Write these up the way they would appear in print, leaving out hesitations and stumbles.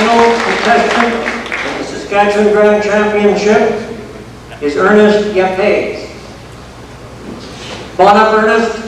final contestant in the Saskatchewan Grand Championship is Ernest Yapes. Come on up, Ernest.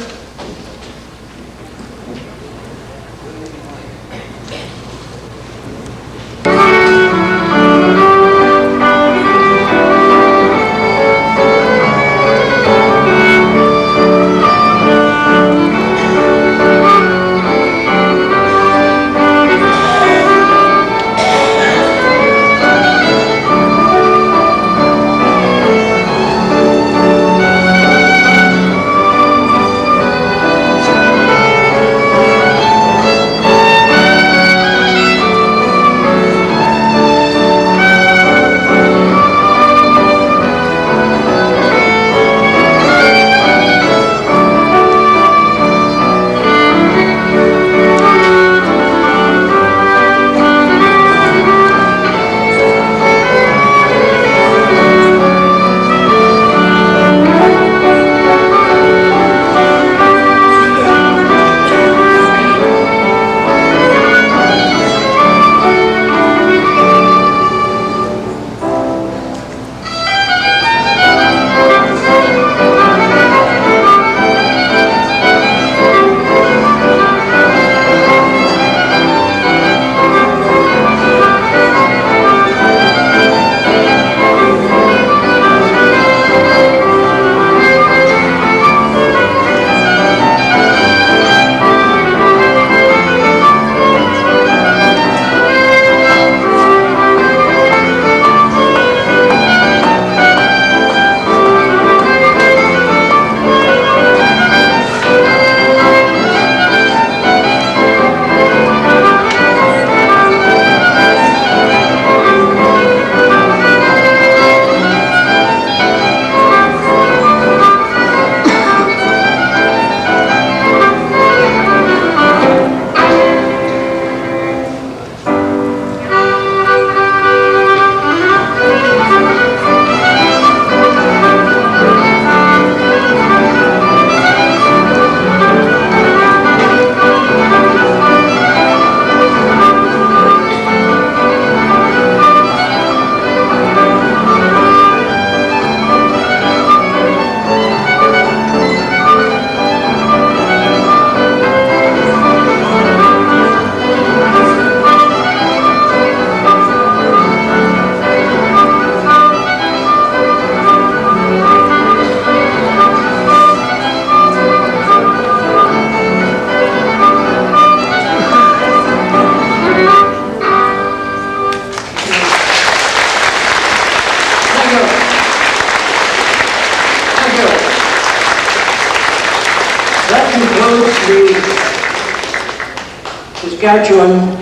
Saskatchewan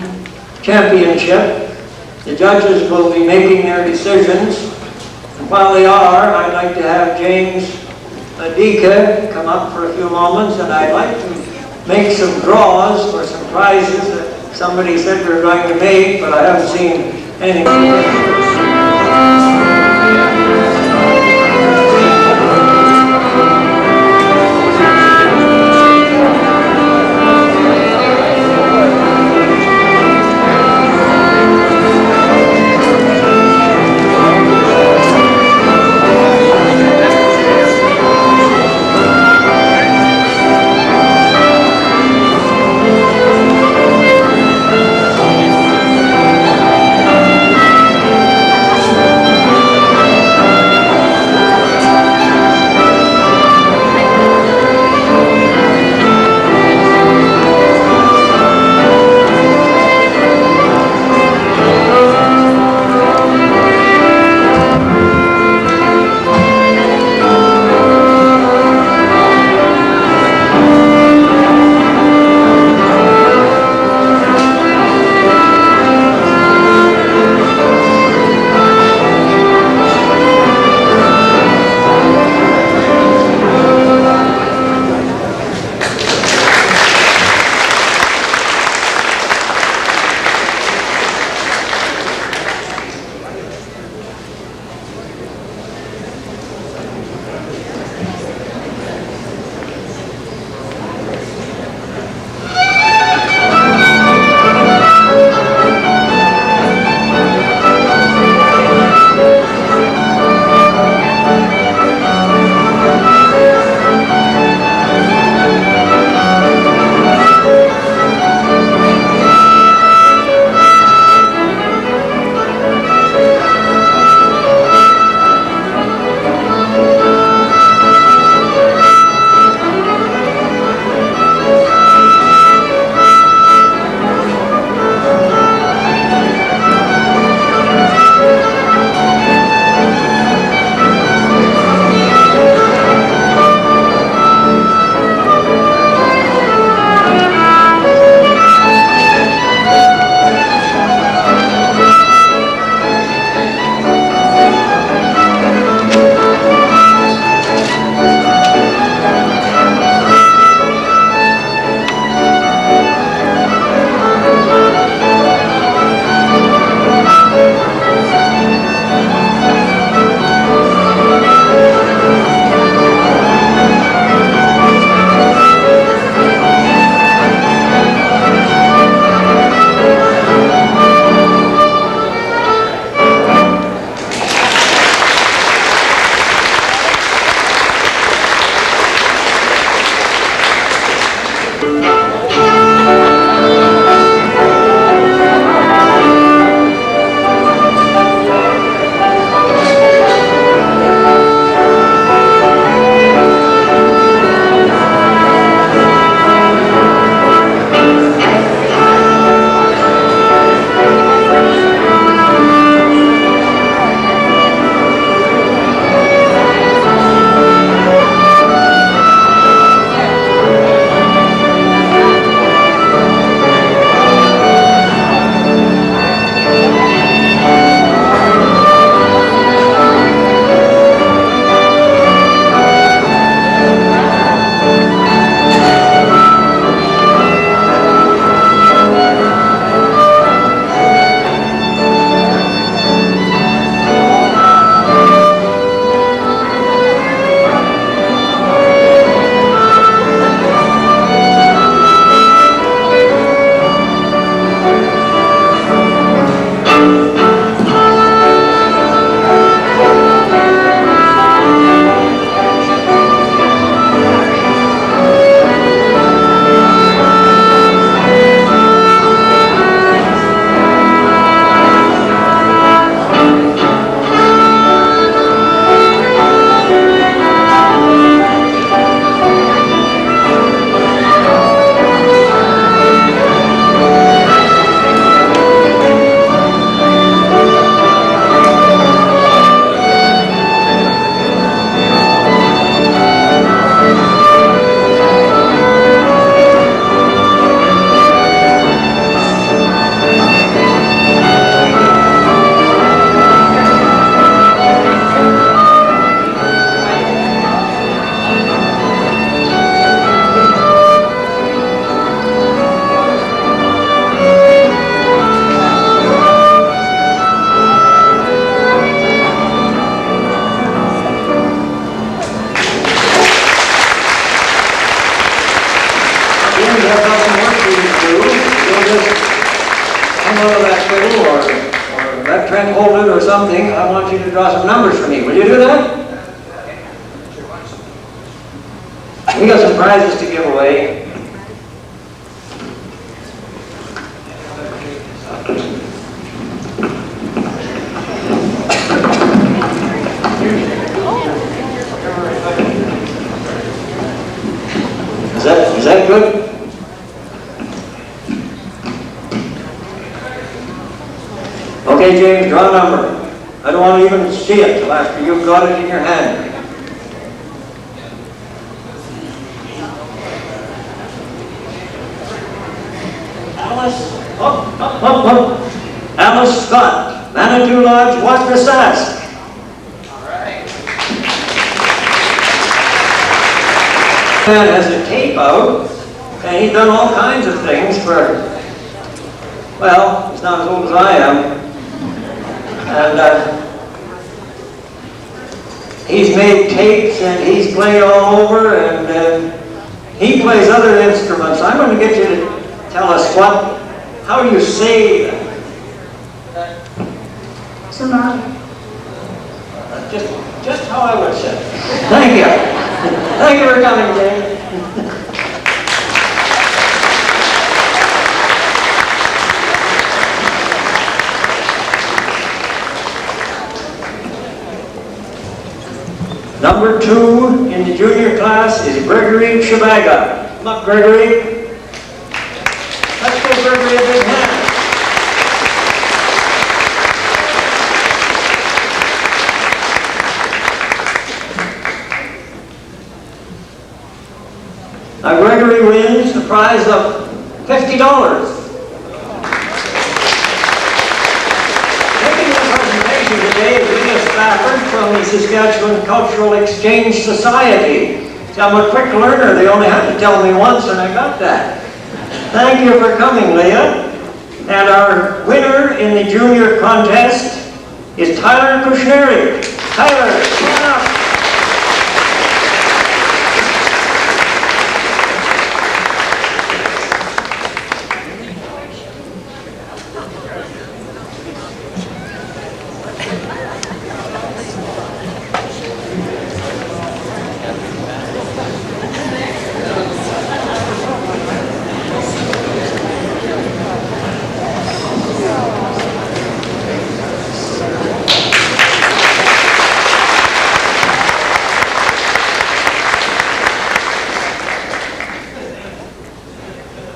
Championship. The judges will be making their decisions. And while they are, I'd like to have James Adika come up for a few moments, and I'd like to make some draws for some prizes that somebody said we were going to make, but I haven't seen anything. follow that fiddle or let Trent hold it or something, I want you to draw some numbers for me. Will you do that? We got some prizes to give away. Is that good? Okay, James, draw a number. I don't want to even see it till after you've got it in your hand. Up. Alice Scott, Manitou Lodge, Sask. All right. Man has a tape out, and he's done all kinds of things for, well, he's not as old as I am. And he's made tapes, and he's played all over, and he plays other instruments. I'm going to get you to tell us how you say that. Sonata. Just how I would say it. Thank you. Thank you for coming, James. Number 2 in the junior class is Gregory Shabaga. Come up, Gregory. Let's give Gregory a big hand. Now Gregory wins the prize of $50. Making the presentation today is Leah Stafford from the Saskatchewan Cultural Exchange Society. See, I'm a quick learner. They only had to tell me once and I got that. Thank you for coming, Leah. And our winner in the junior contest is Tyler Kushneri. Tyler, come on up.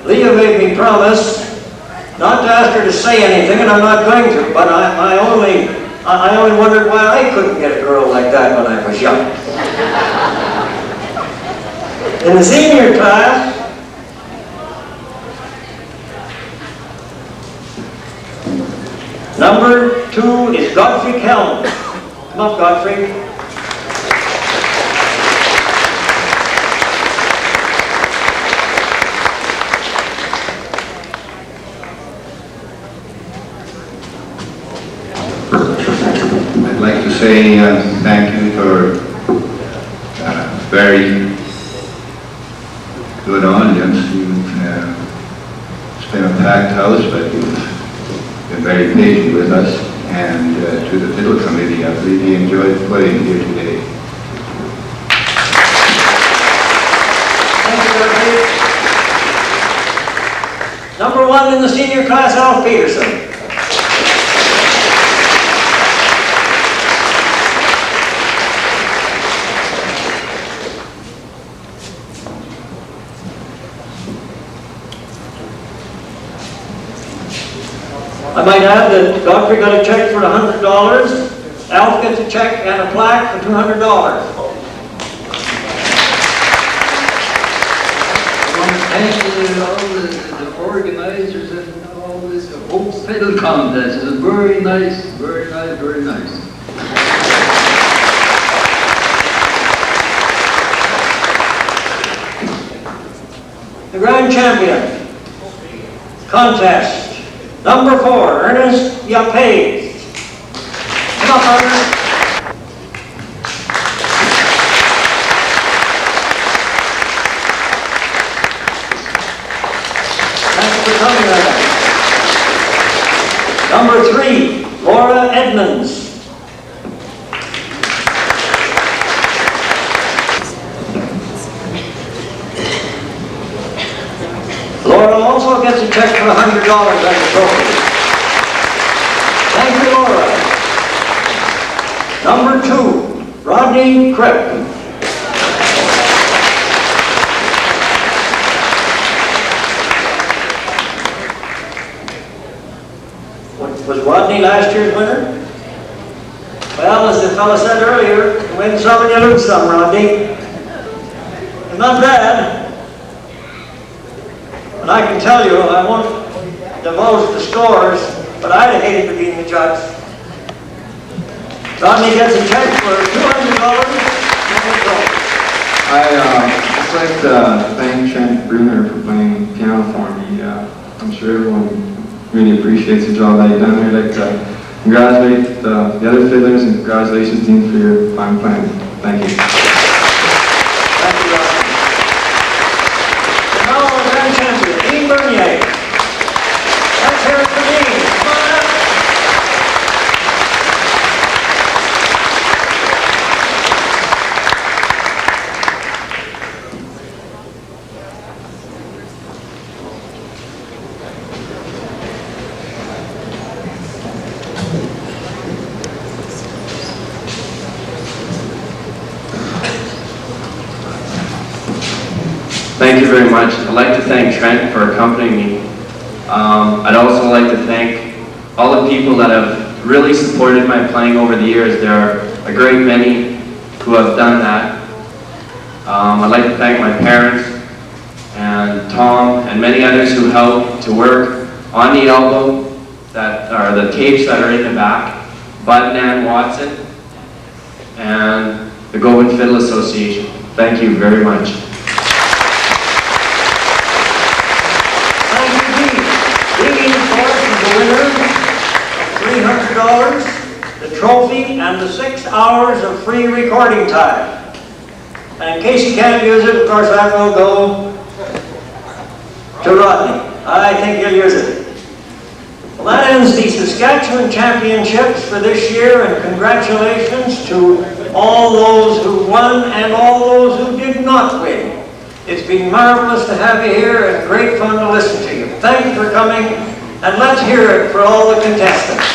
Leah made me promise not to ask her to say anything, and I'm not going to, but I only wondered why I couldn't get a girl like that when I was young. In the senior class, number 2 is Godfrey Kelm. Come up, Godfrey. I'd like to say thank you for a very good audience. It's been a packed house, but you've been very patient with us. And to the Fiddle Committee, I've really enjoyed playing here today. Thank you, Godfrey. Number 1 in the senior class, Al Peterson. I might add that Godfrey got a check for $100. Alf gets a check and a plaque for $200. I want to thank all the organizers and all this whole fiddle contest. It was very nice, very nice, very nice. The grand champion contest. Number 4, Ernest Yapes. Come up, Ernest. Thank you for coming, Ernest. Number 3, Laura Edmonds. Laura also gets a check for $100 as a trophy. Thank you, Laura. Number 2, Rodney Krepp. Was Rodney last year's winner? Well, as the fellow said earlier, you win some and you lose some, Rodney. And not bad. And I can tell you, I won't divulge the scores, but I'd have hated to be the judge. Rodney gets a check for $200. I just like to thank Trent Bruner for playing piano for me. I'm sure everyone really appreciates the job that you've done there. I'd like to congratulate the other fiddlers and congratulations, Dean, for your fine playing. Thank you. Thank you, Rodney. And now our grand champion, Dean Bernier. Let's hear it for Dean. Come on up. Thank you very much. I'd like to thank Trent for accompanying me. I'd also like to thank all the people that have really supported my playing over the years. There are a great many who have done that. I'd like to thank my parents and Tom and many others who helped to work on the album, that are the tapes that are in the back, Bud and Ann Watson, and the Govan Fiddle Association. Thank you very much. $300, the trophy, and the 6 hours of free recording time. And in case you can't use it, of course, I will go to Rodney. I think he'll use it. Well, that ends the Saskatchewan Championships for this year, and congratulations to all those who won and all those who did not win. It's been marvelous to have you here and great fun to listen to you. Thank you for coming, and let's hear it for all the contestants.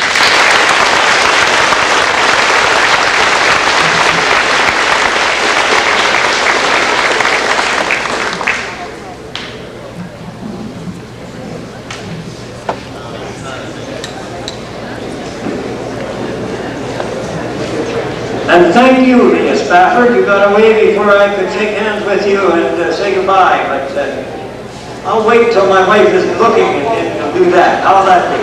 And thank you, Leah Spafford. You got away before I could shake hands with you and say goodbye, but I'll wait till my wife isn't looking and do that. How'll that be?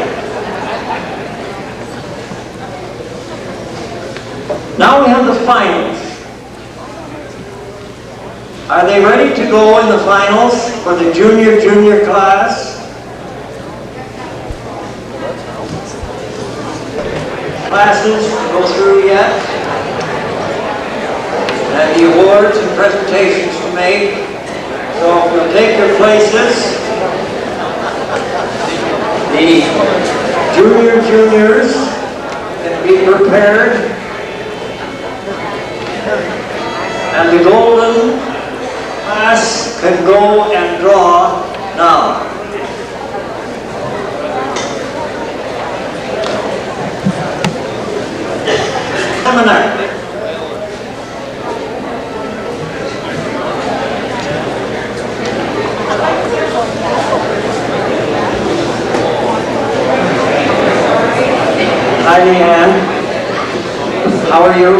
Now we have the finals. Are they ready to go in the finals for the junior class? Classes go through yet? And the awards and presentations to make. So if you'll take your places, the juniors can be prepared, and the golden class can go and draw now. Seminar. Hi, Leanne. How are you?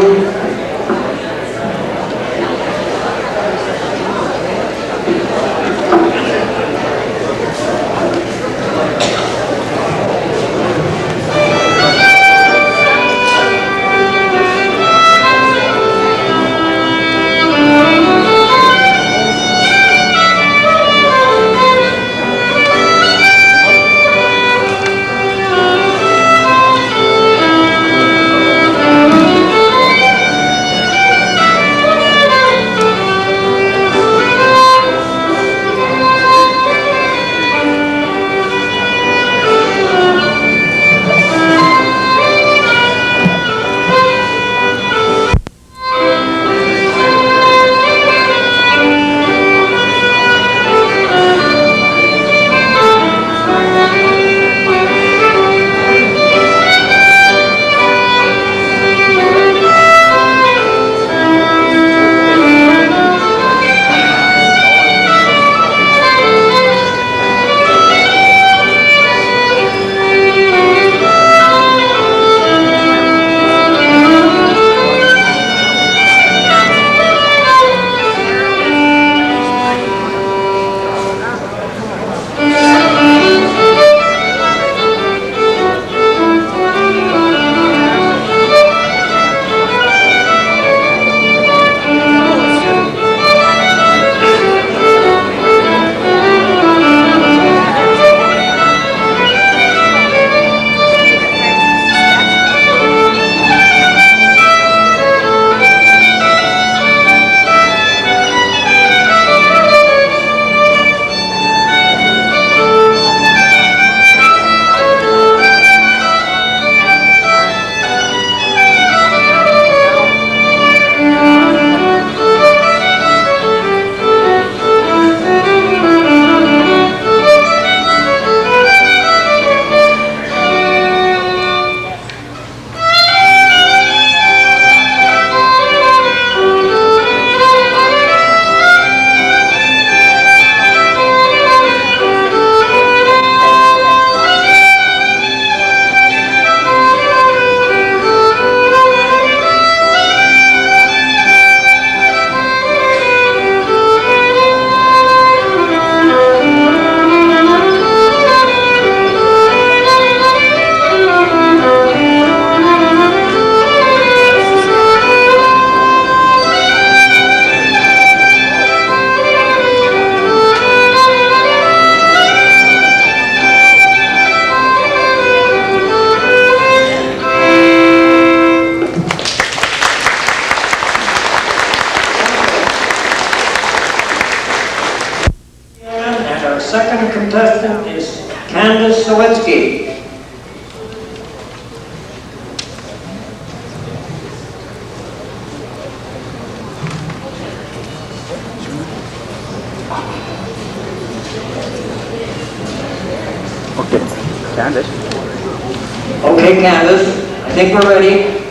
second contestant is Candace Sawitsky. Candace. Okay, Candace, I think we're ready.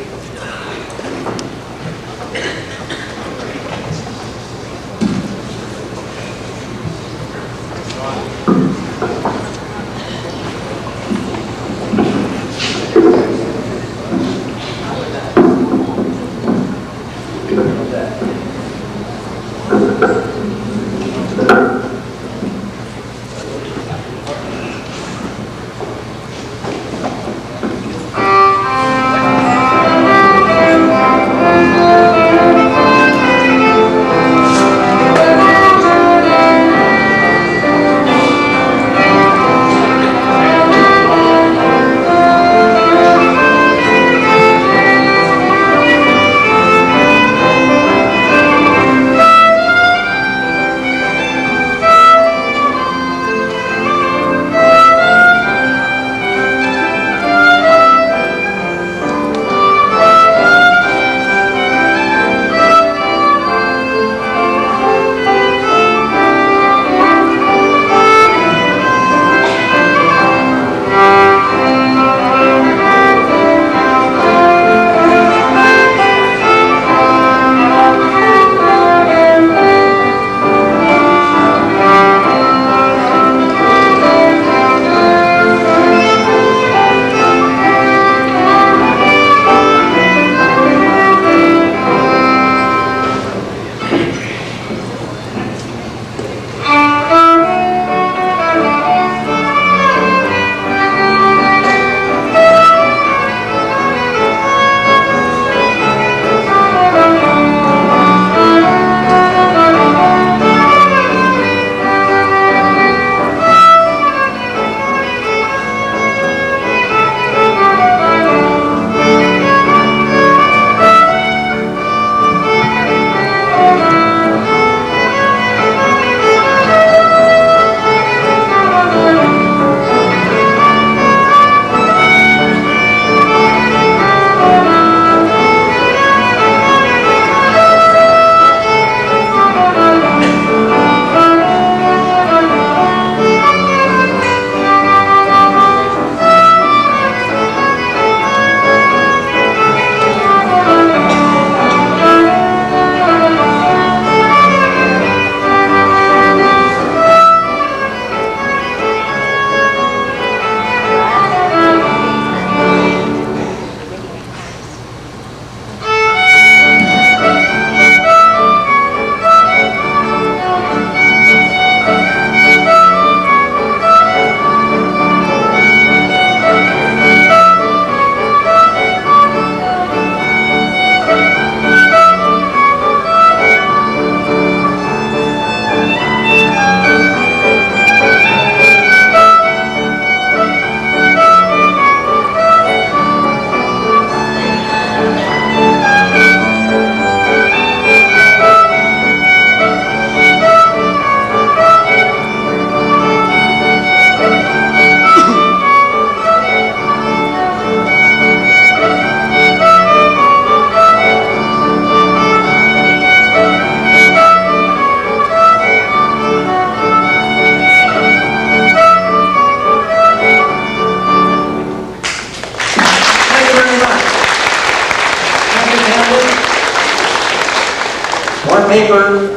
paper.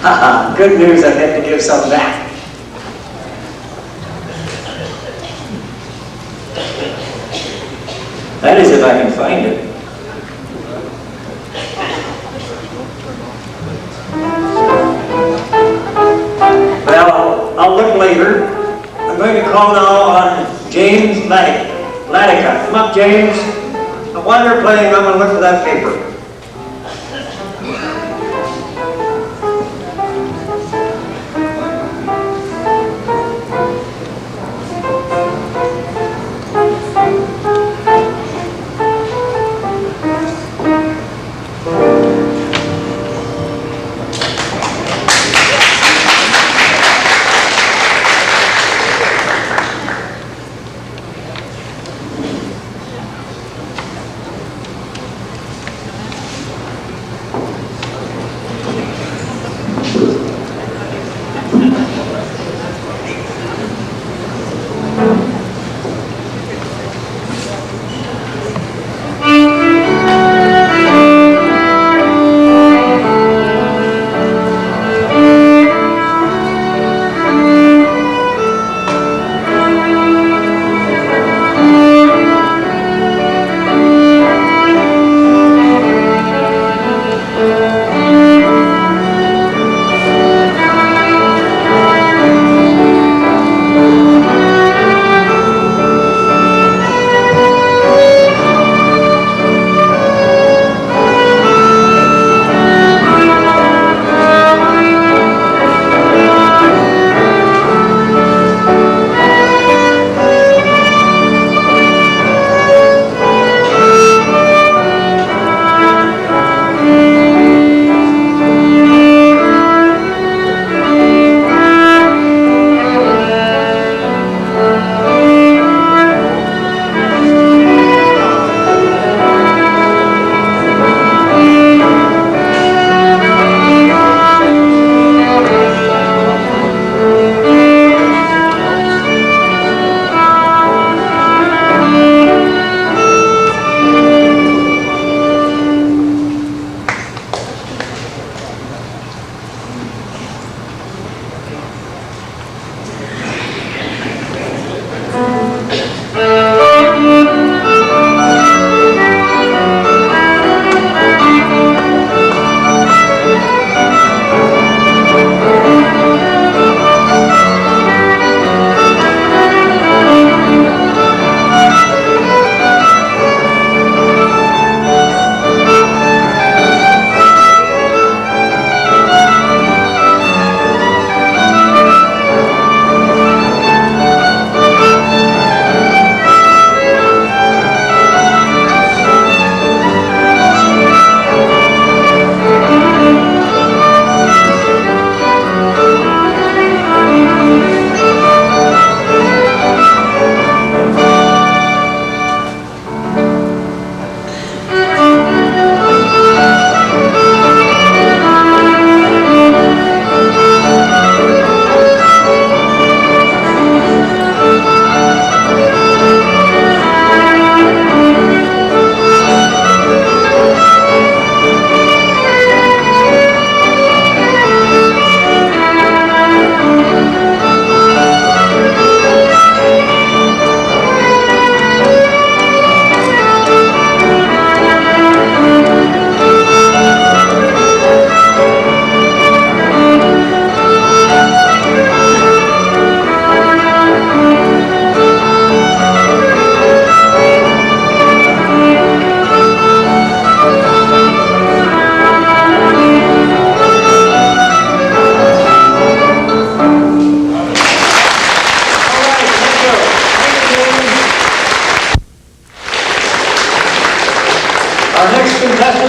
Haha, good news, I had to give some back. That is if I can find it. Well, I'll look later. I'm going to call now on James Latica. Come up, James. And while you're playing, I'm going to look for that paper.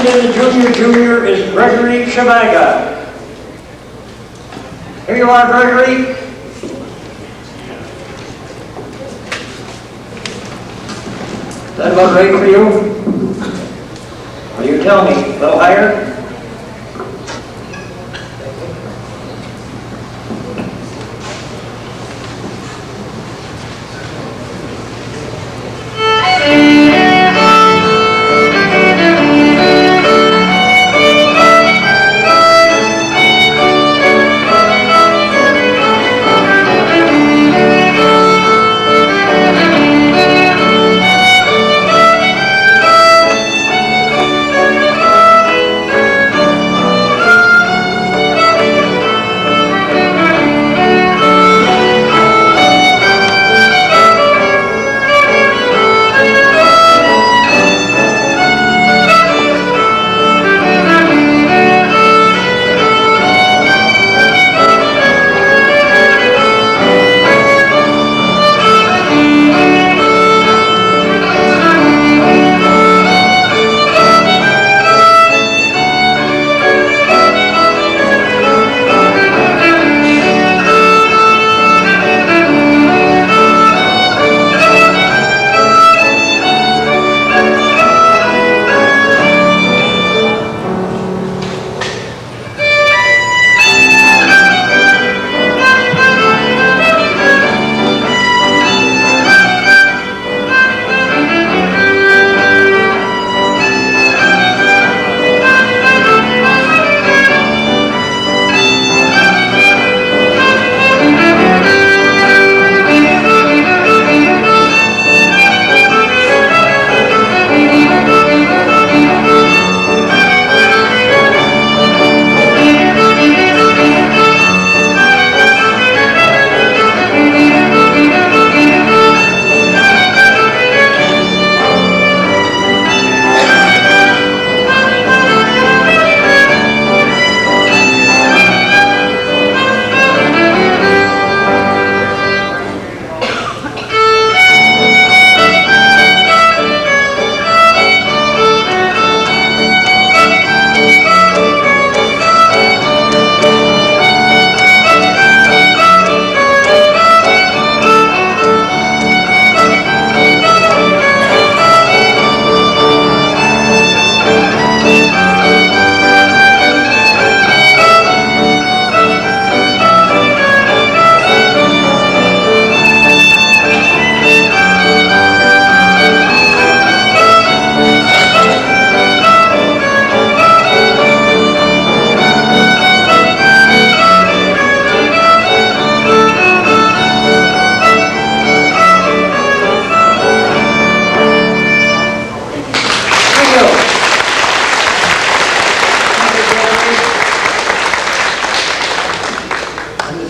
second in the junior is Gregory Shabaga. Here you are, Gregory. Is that about right for you? Or you tell me, a little higher?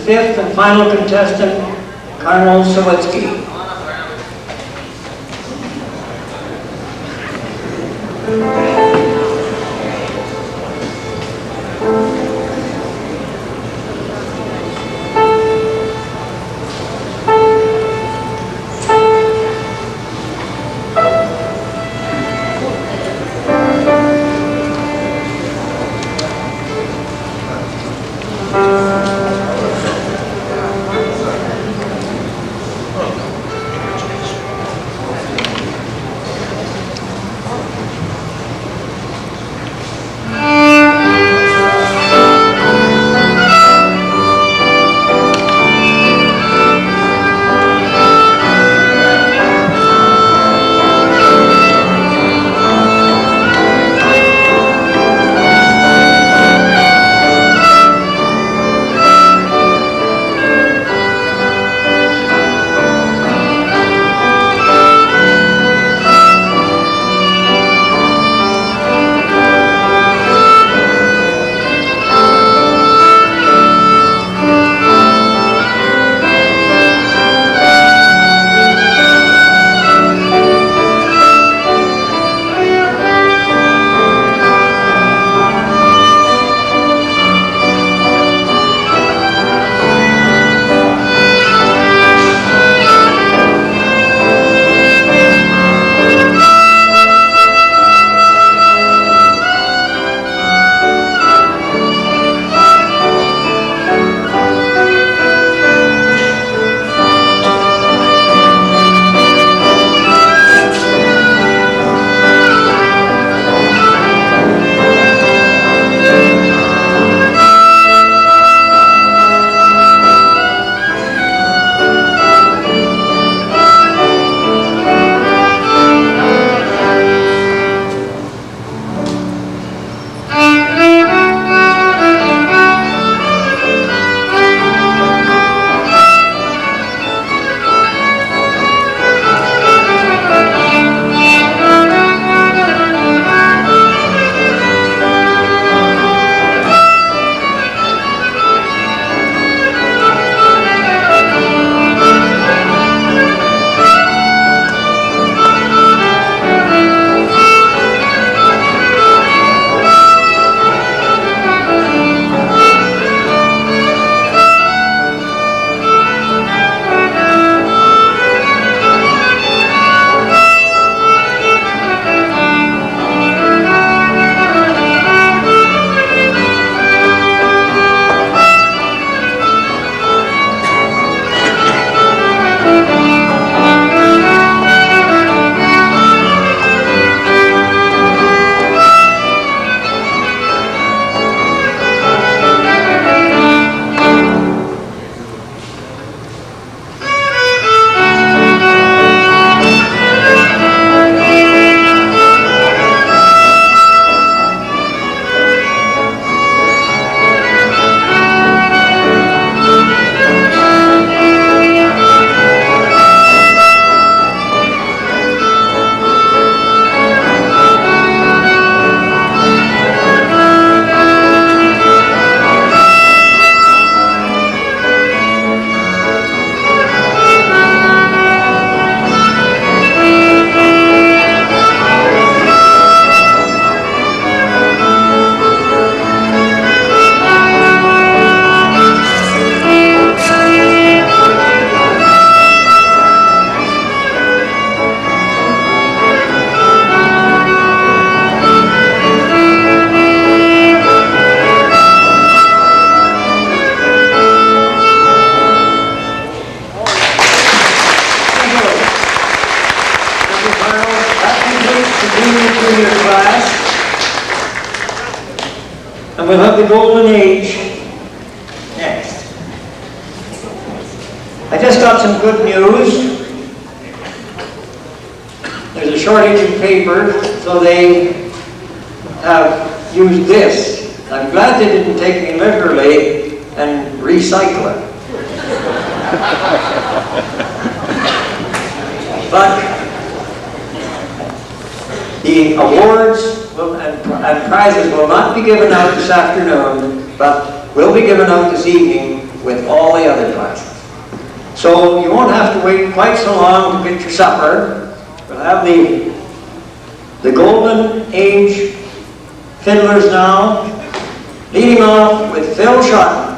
Fifth and final contestant, Colonel Sawitsky. And we'll have the golden age next. I just got some good news. There's a shortage of paper, so they have used this. I'm glad they didn't take me literally and recycle it. But the awards and prizes will not be given out this afternoon, but will be given out this evening with all the other prizes. So you won't have to wait quite so long to get your supper. We'll have the golden age fiddlers now, leading off with Phil Sharp.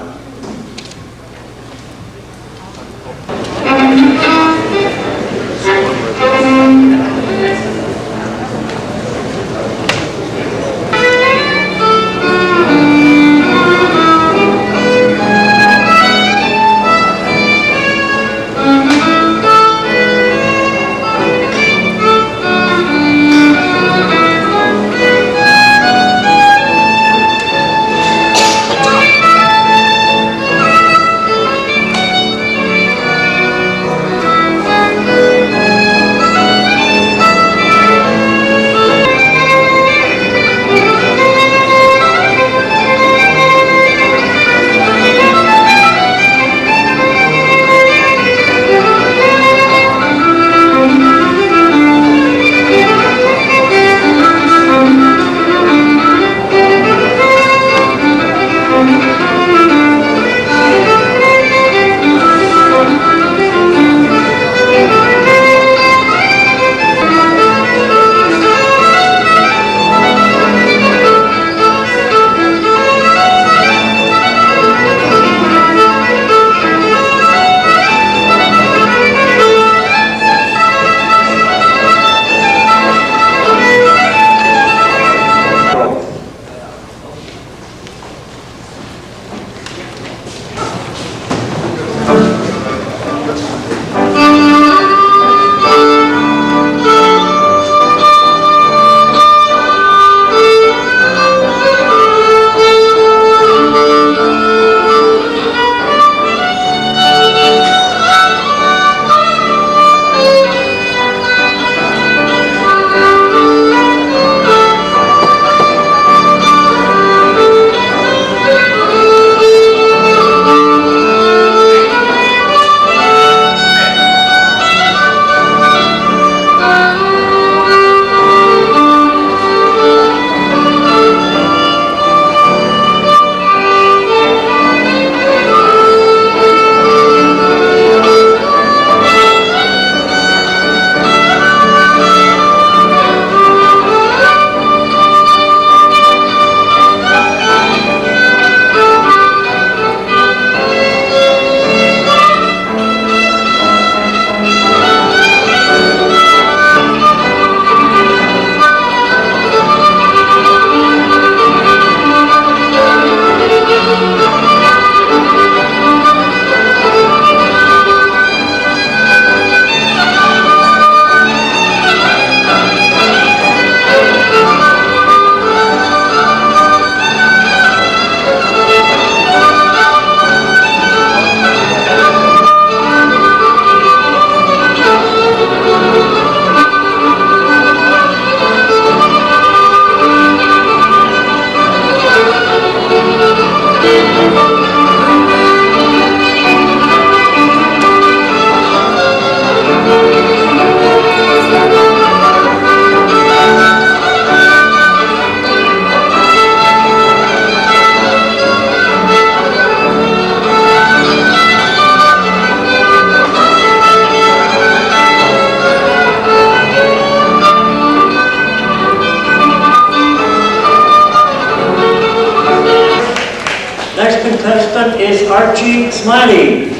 contestant is Archie Smiley.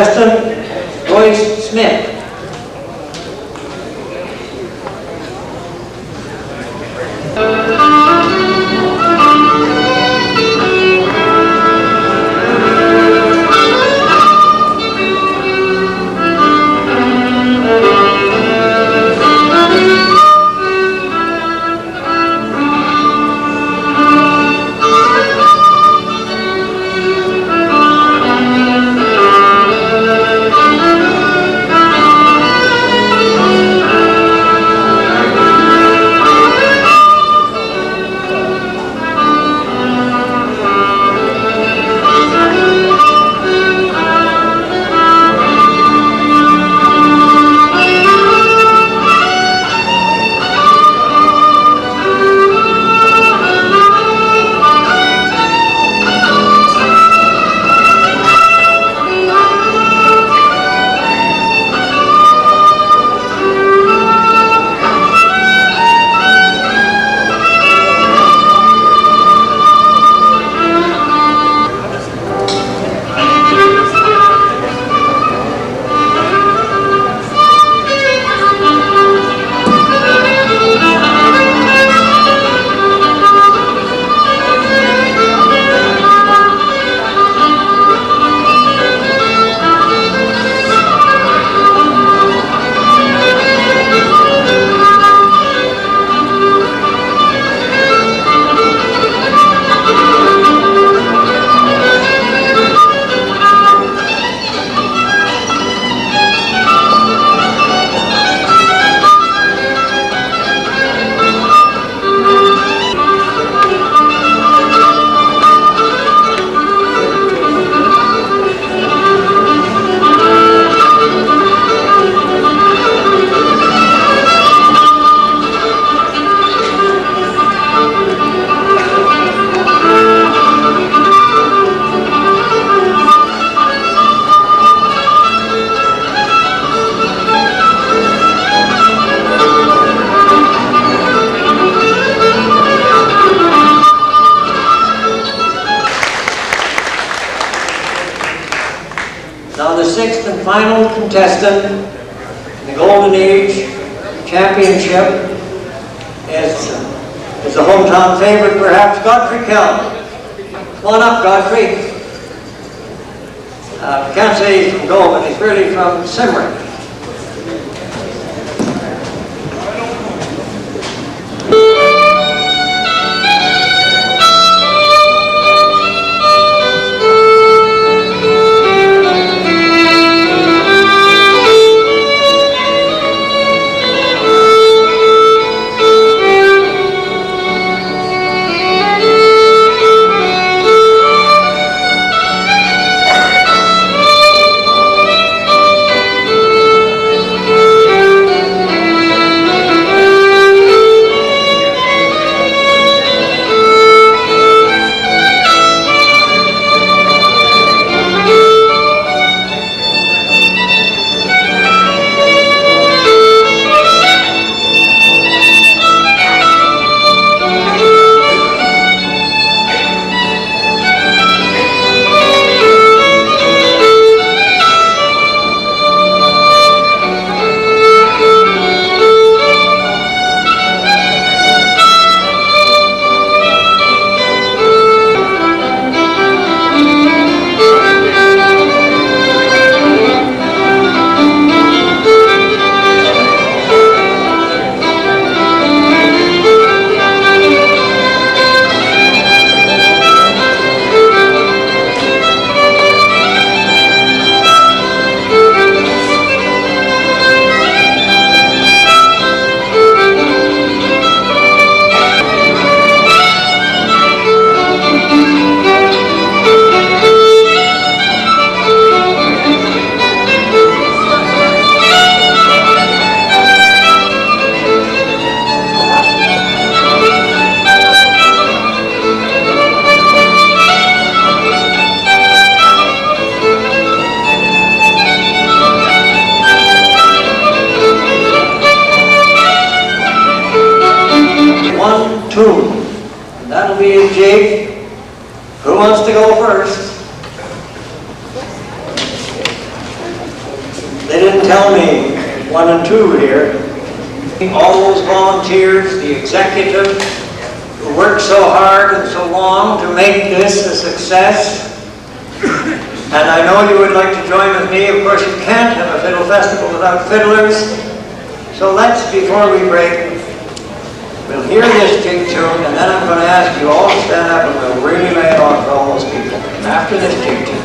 contestant, Joyce Smith. Now the sixth and final contestant in the Golden Age Championship is the hometown favorite, perhaps, Godfrey Kelly. Come on up, Godfrey. Can't say he's from Govan, he's really from Simrick. tell me, 1 and 2 here, all those volunteers, the executive, who worked so hard and so long to make this a success. And I know you would like to join with me. Of course, you can't have a fiddle festival without fiddlers. So let's, before we break, we'll hear this jig tune, and then I'm going to ask you all to stand up and we'll really lay it on for all those people after this jig tune.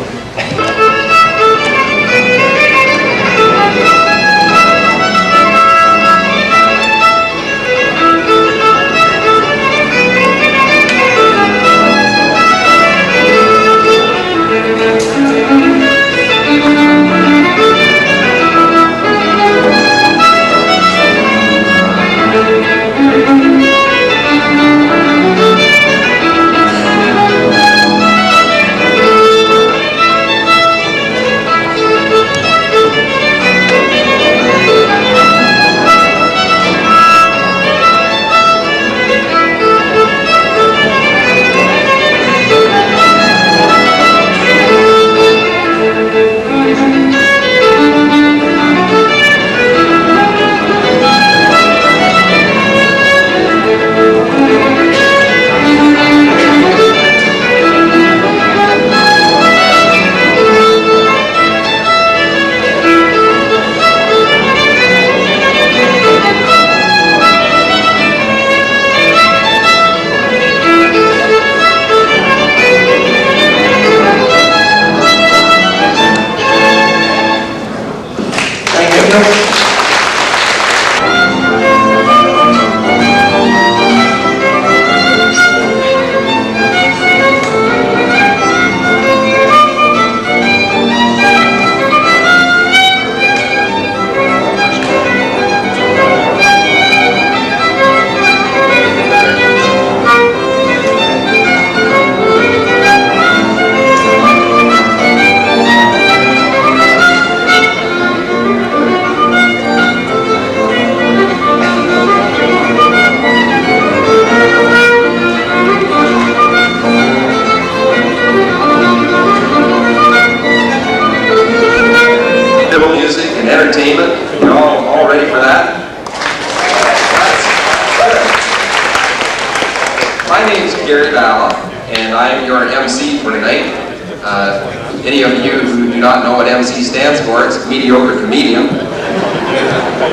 Any of you who do not know what MC stands for, it's mediocre comedian.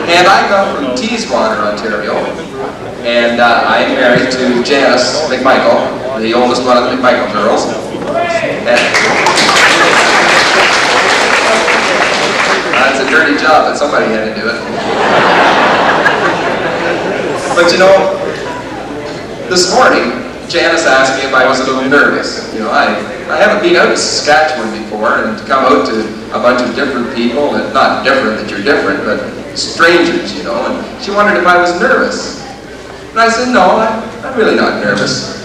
And I come from Teeswater, Ontario, and I'm married to Janice McMichael, the oldest one of the McMichael girls. That's a dirty job, but somebody had to do it. But you know, this morning, Janice asked me if I was a little nervous. You know, I haven't been out to Saskatchewan before, and to come out to a bunch of different people, and not different that you're different, but strangers, you know, and she wondered if I was nervous. And I said, no, I'm really not nervous.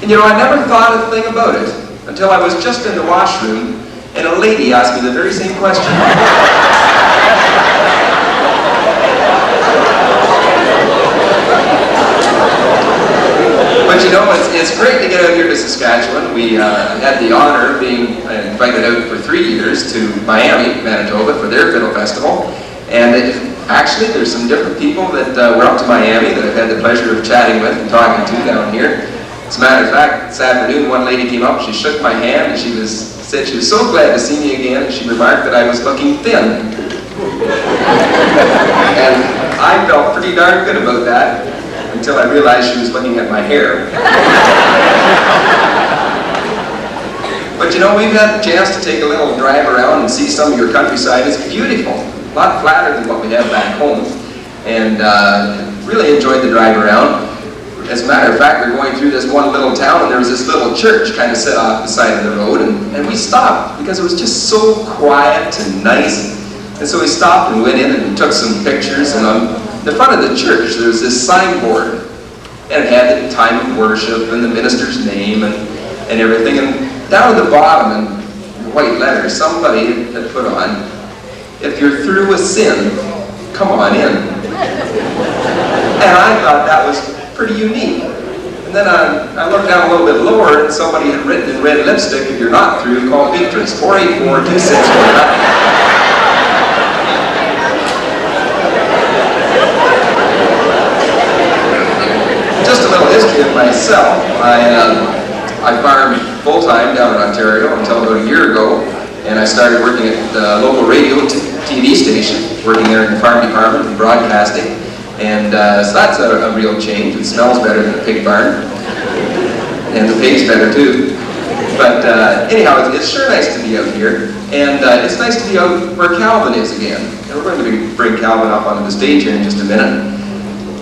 And you know, I never thought a thing about it until I was just in the washroom, and a lady asked me the very same question. But you know, it's great to get out here to Saskatchewan. We had the honor of being invited out for 3 years to Miami, Manitoba, for their fiddle festival. And actually, there's some different people that were up to Miami that I've had the pleasure of chatting with and talking to down here. As a matter of fact, this afternoon, one lady came up, she shook my hand, and said she was so glad to see me again, and she remarked that I was looking thin. And I felt pretty darn good about that, until I realized she was looking at my hair. But you know, we've had a chance to take a little drive around and see some of your countryside. It's beautiful, a lot flatter than what we have back home. And really enjoyed the drive around. As a matter of fact, we were going through this one little town, and there was this little church kind of set off the side of the road, and we stopped because it was just so quiet and nice. And so we stopped and went in and took some pictures, and on the front of the church there was this signboard, and it had the time of worship and the minister's name and everything, and down at the bottom in white letters somebody had put on, "If you're through with sin, come on in." And I thought that was pretty unique. And then I looked down a little bit lower, and somebody had written in red lipstick, "If you're not through, call Beatrice, 484-2649. I farmed full-time down in Ontario until about a year ago, and I started working at the local radio TV station, working there in the farm department and broadcasting, and so that's a real change. It smells better than a pig barn, and the pay's better too. But anyhow, it's sure nice to be out here, and it's nice to be out where Calvin is again. And we're going to bring Calvin up onto the stage here in just a minute.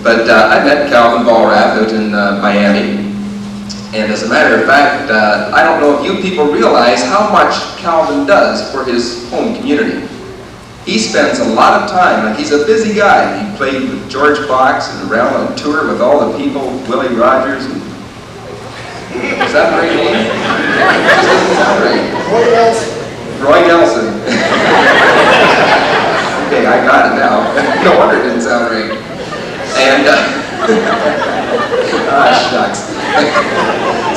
But I met Calvin Ballrath out in Miami. And as a matter of fact, I don't know if you people realize how much Calvin does for his home community. He spends a lot of time, like he's a busy guy. He played with George Fox and around on tour with all the people, Willie Rogers. And, is that the right name? It just doesn't sound right. Roy Nelson. Okay, I got it now. No wonder it didn't sound right. And, shucks.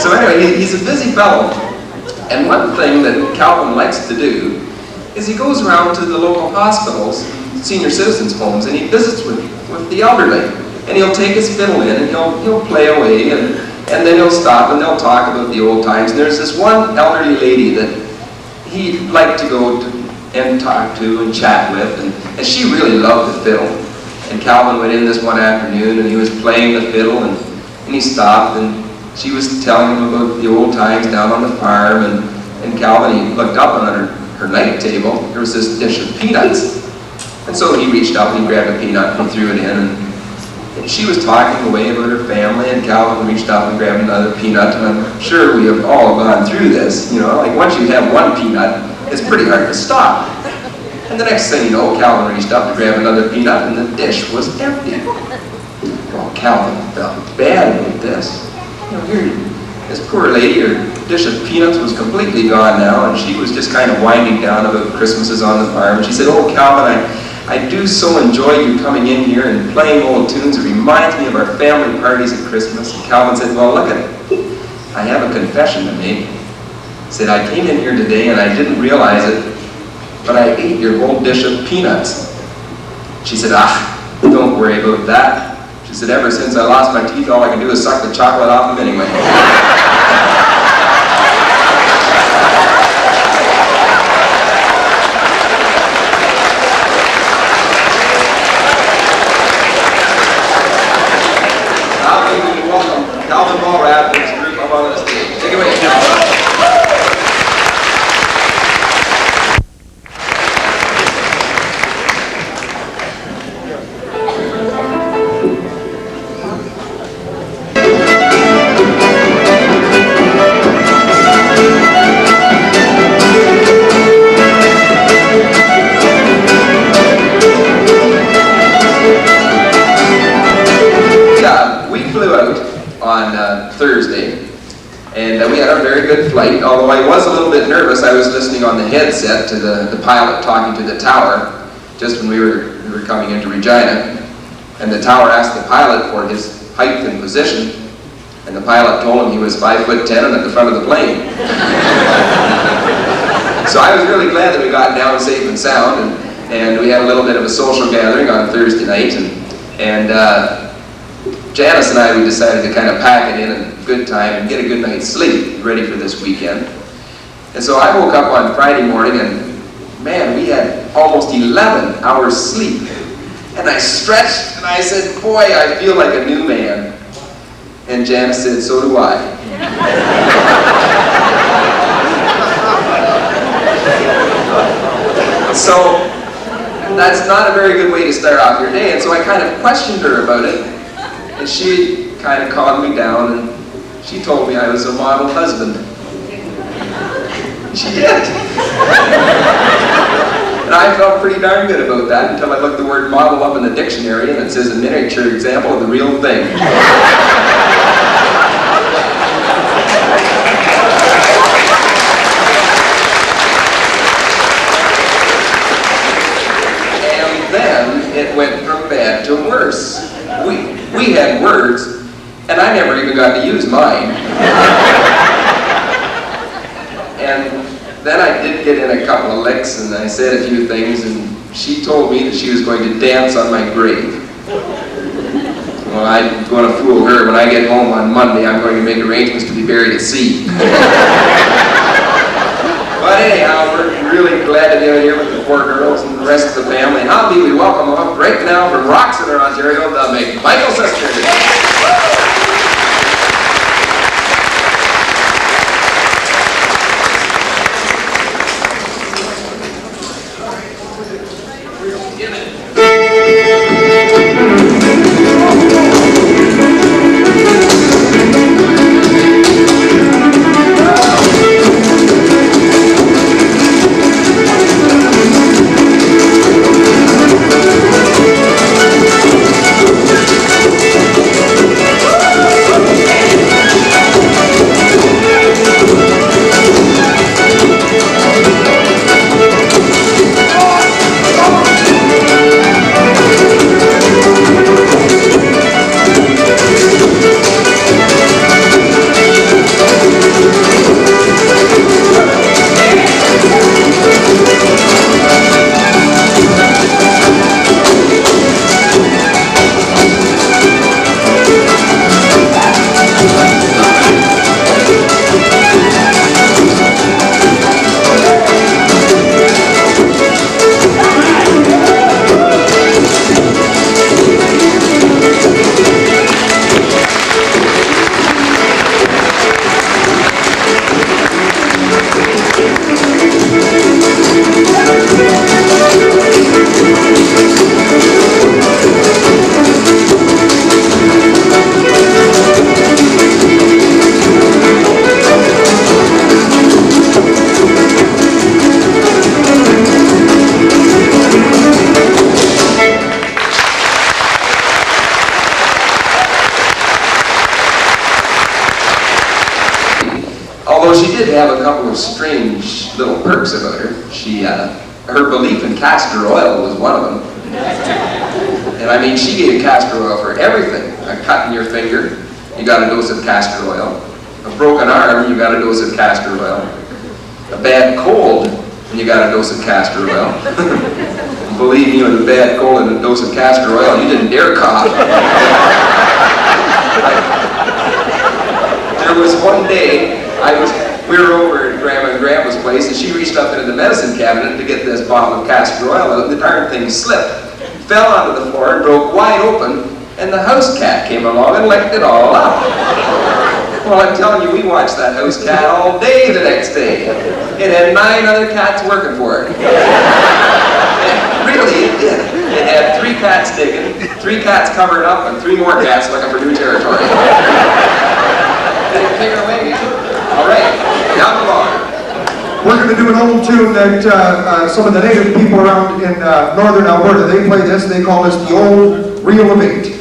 So anyway, he's a busy fellow. And one thing that Calvin likes to do is he goes around to the local hospitals, senior citizens' homes, and he visits with the elderly. And he'll take his fiddle in and he'll play away, and then he'll stop and they'll talk about the old times. And there's this one elderly lady that he liked to go to and talk to and chat with, and she really loved the fiddle. And Calvin went in this one afternoon and he was playing the fiddle, and he stopped and she was telling him about the old times down on the farm, and Calvin, he looked up on her night table, there was this dish of peanuts. And so he reached up and he grabbed a peanut and he threw it in, and she was talking away about her family, and Calvin reached up and grabbed another peanut, and I'm sure we have all gone through this, you know, like once you have one peanut, it's pretty hard to stop. And the next thing you know, Calvin reached up to grab another peanut and the dish was empty. Well, Calvin felt bad about this. You know, here, this poor lady, her dish of peanuts was completely gone now, and she was just kind of winding down about Christmases on the farm. And she said, "Oh, Calvin, I do so enjoy you coming in here and playing old tunes. It reminds me of our family parties at Christmas." And Calvin said, "Well, look at it. I have a confession to make." He said, "I came in here today and I didn't realize it, but I ate your whole dish of peanuts." She said, "Don't worry about that." She said, "Ever since I lost my teeth, all I can do is suck the chocolate off them anyway." Welcome Calvin Ballrath and his group up on the stage. Take it away, Calvin. Thursday, and we had a very good flight, although I was a little bit nervous. I was listening on the headset to the pilot talking to the tower just when we were coming into Regina, and the tower asked the pilot for his height and position, and the pilot told him he was 5'10" and at the front of the plane. So I was really glad that we got down safe and sound, and we had a little bit of a social gathering on Thursday night, and Janice and I, we decided to kind of pack it in a good time and get a good night's sleep ready for this weekend. And so I woke up on Friday morning and man, we had almost 11 hours sleep. And I stretched and I said, "Boy, I feel like a new man." And Janice said, "So do I." So that's not a very good way to start off your day. And so I kind of questioned her about it. And she kind of calmed me down, and she told me I was a model husband. She did. And I felt pretty darn good about that until I looked the word model up in the dictionary, and it says a miniature example of the real thing. And then it went from bad to worse. We had words, and I never even got to use mine. And then I did get in a couple of licks, and I said a few things, and she told me that she was going to dance on my grave. Well, I'm going to fool her. When I get home on Monday, I'm going to make arrangements to be buried at sea. But anyhow, we're really glad to be here with the 4 girls and the rest of the family. And how do we welcome them up right now from Roxeter, Ontario, the McMichael sisters. Although she did have a couple of strange little perks about her. Her belief in castor oil was one of them. And I mean, she gave castor oil for everything. A cut in your finger, you got a dose of castor oil. A broken arm, you got a dose of castor oil. A bad cold, and you got a dose of castor oil. Believe me, with a bad cold and a dose of castor oil, you didn't dare cough. There was one day, we were over at Grandma and Grandpa's place, and she reached up into the medicine cabinet to get this bottle of castor oil out, and the darn thing slipped, fell onto the floor, and broke wide open, and the house cat came along and licked it all up. Well, I'm telling you, we watched that house cat all day the next day. It had 9 other cats working for it. Really, it did. It had 3 cats digging, 3 cats covered up, and 3 more cats looking for new territory. Did it clear away? All right, down the bar. We're going to do an old tune that some of the native people around in northern Alberta, they play this. They call this the old reel of 8.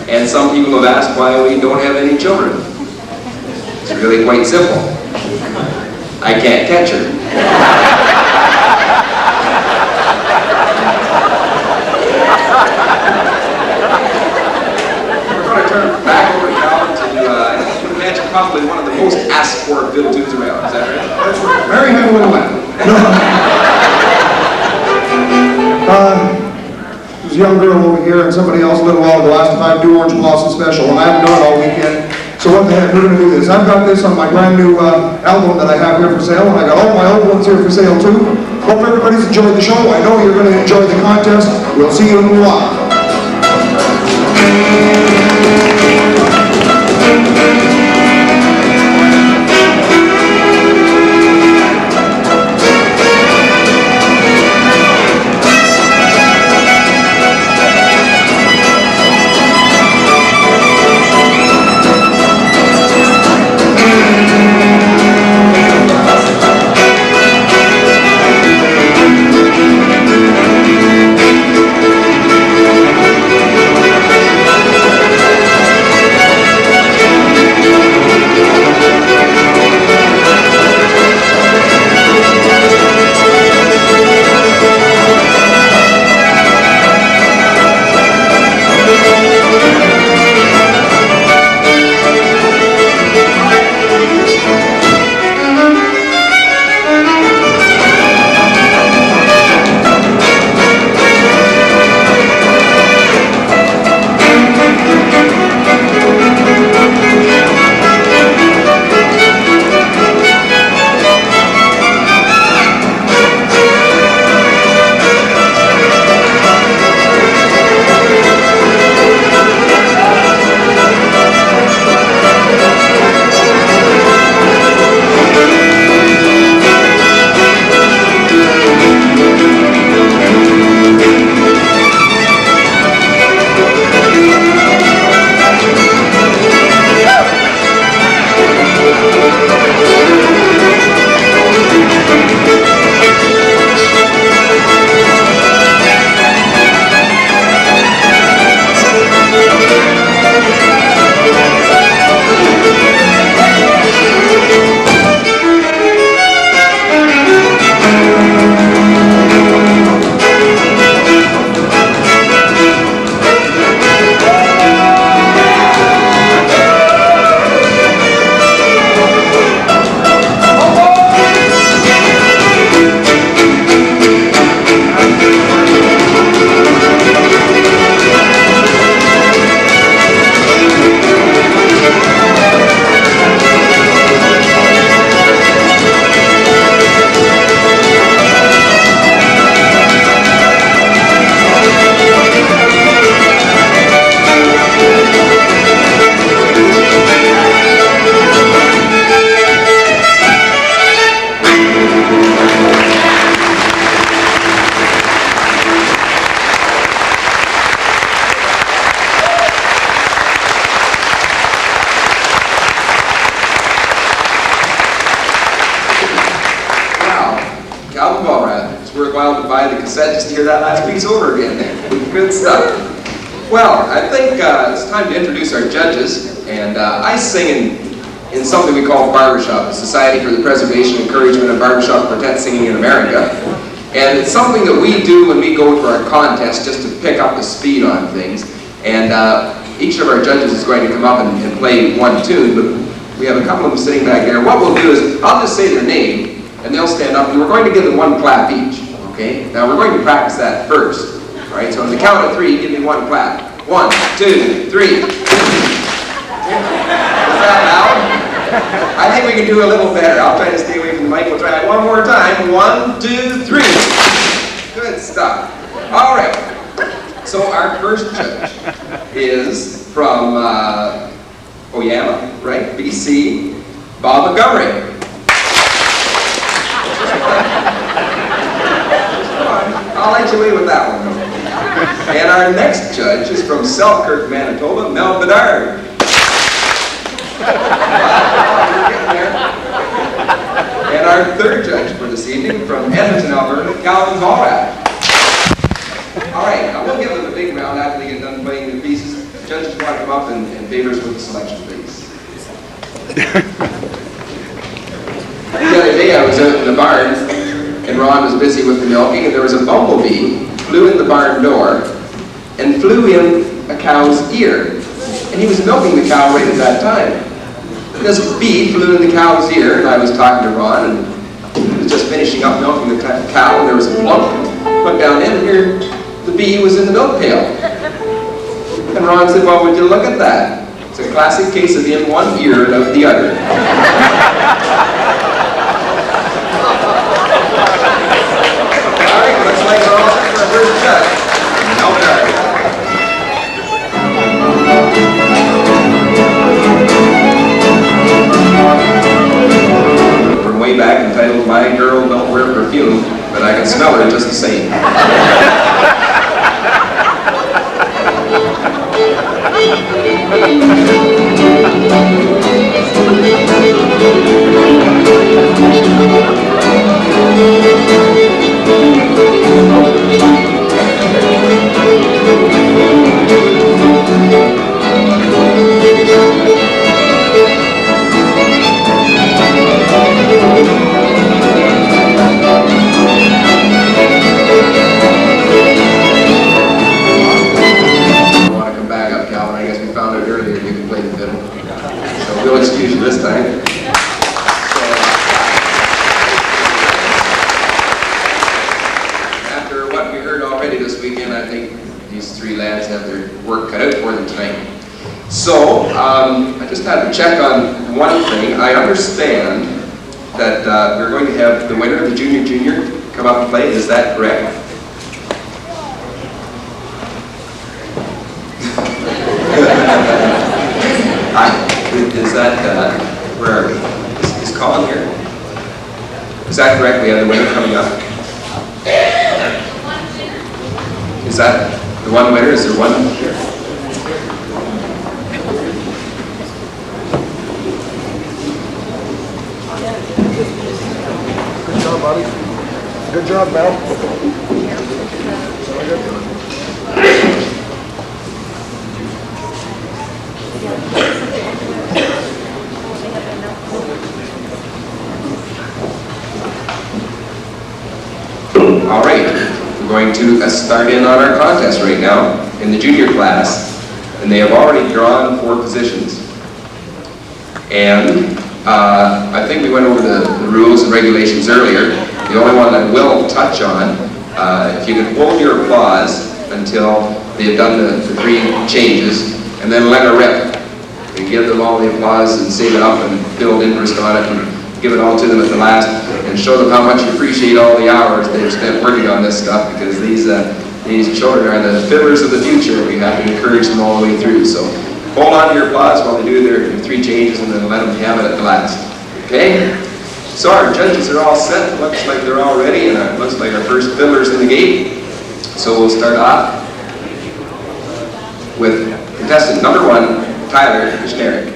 And some people have asked why we don't have any children. It's really quite simple. I can't catch her. We're going to turn back over now to Magic probably one of the most asked for fiddle tunes around. Is that right? That's right. Mary had a little lamb. There's a young girl over here and somebody else a little while ago asked if I'd do Orange Blossom Special, and I haven't done it all weekend. So what the heck, we're going to do this. I've got this on my brand new album that I have here for sale, and I got all my old ones here for sale too. Hope everybody's enjoyed the show. I know you're going to enjoy the contest. We'll see you in a while. Just to hear that last piece over again. Good stuff. Well, I think it's time to introduce our judges, and I sing in something we call Barbershop, the Society for the Preservation and Encouragement of Barbershop Quartet Singing in America. And it's something that we do when we go for our contest just to pick up the speed on things. And each of our judges is going to come up and play one tune, but we have a couple of them sitting back there. What we'll do is, I'll just say their name, and they'll stand up, and we're going to give them one clap each. Okay? Now we're going to practice that first. Alright, so on the count of 3, give me one clap. 1, 2, 3. Was that loud? I think we can do a little better. I'll try to stay away from the mic. We'll try it one more time. 1, 2, 3. Good stuff. Alright. So our first judge is from Oyama, right? BC, Bob Montgomery. I'll let you away with that one. And our next judge is from Selkirk, Manitoba, Mel Bedard. And our third judge for this evening from Edmonton, Alberta, Calvin Volrath. All right, I will give them a big round after they get done playing the pieces. The judges want to come up and favor us with the selection, please. The other day I was out in the barn, and Ron was busy with the milking, and there was a bumblebee flew in the barn door and flew in a cow's ear. And he was milking the cow right at that time. This bee flew in the cow's ear, and I was talking to Ron, and he was just finishing up milking the cow, and there was a plump. Looked down in here, the bee was in the milk pail. And Ron said, well, would you look at that? It's a classic case of in one ear and out the other. All right, looks like we're all set for our first cut. Now we are. From way back entitled My Girl Don't Wear Perfume, but I can smell her just the same. We'll excuse you this time. After what we heard already this weekend, I think these three lads have their work cut out for them tonight. So, I just had to check on one thing. I understand that we're going to have the winner of the junior come up and play. Is that correct? Is that, where are we? Is Colin here? Is that correct? We have the winner coming up? Is that the one winner? Is there one here? Good job, buddy. Good job, Mel. All right, we're going to start in on our contest right now in the junior class, and they have already drawn 4 positions. And I think we went over the rules and regulations earlier. The only one I will touch on, if you can hold your applause until they've done the 3 changes, and then let her rip. And give them all the applause and save it up and build interest on it and give it all to them at the last and show them how much you appreciate all the hours they've spent working on this stuff, because these children are the fiddlers of the future. We have to encourage them all the way through. So hold on to your applause while they do their 3 changes, and then let them have it at the last. Okay? So our judges are all set. Looks like they're all ready, and it looks like our first fiddler's in the gate. So we'll start off with contestant number 1, Tyler Kushnerek.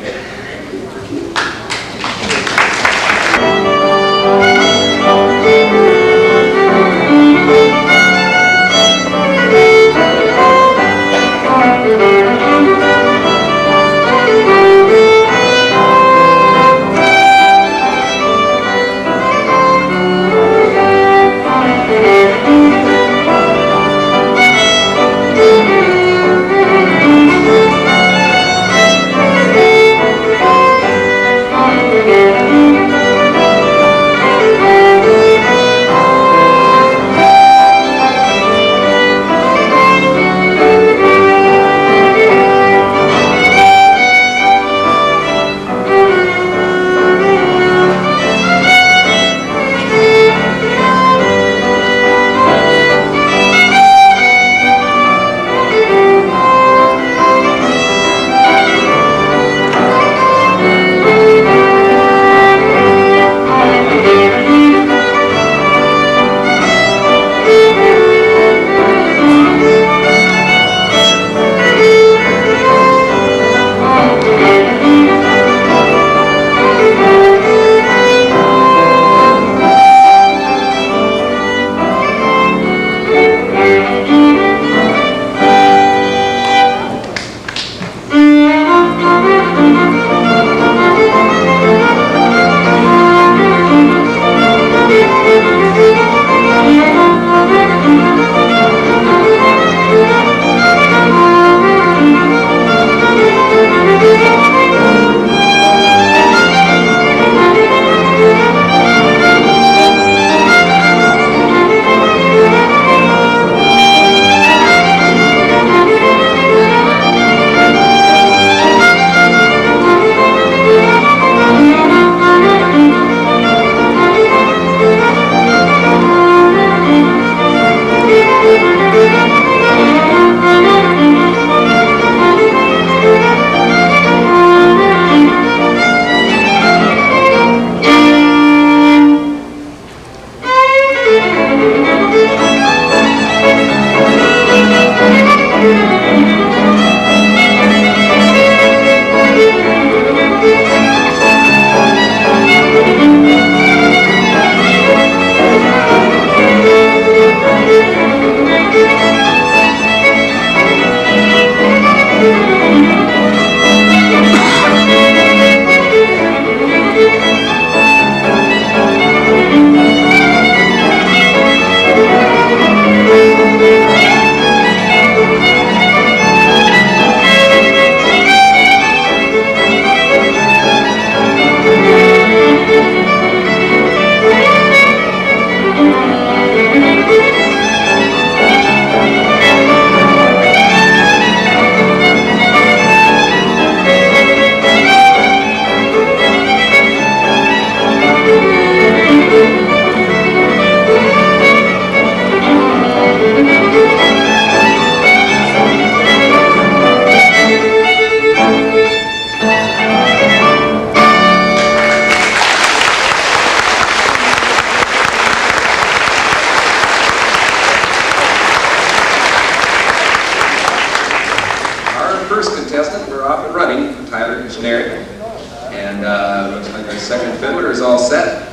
second fiddler is all set.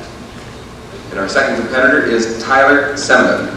And our second competitor is Tyler Semina.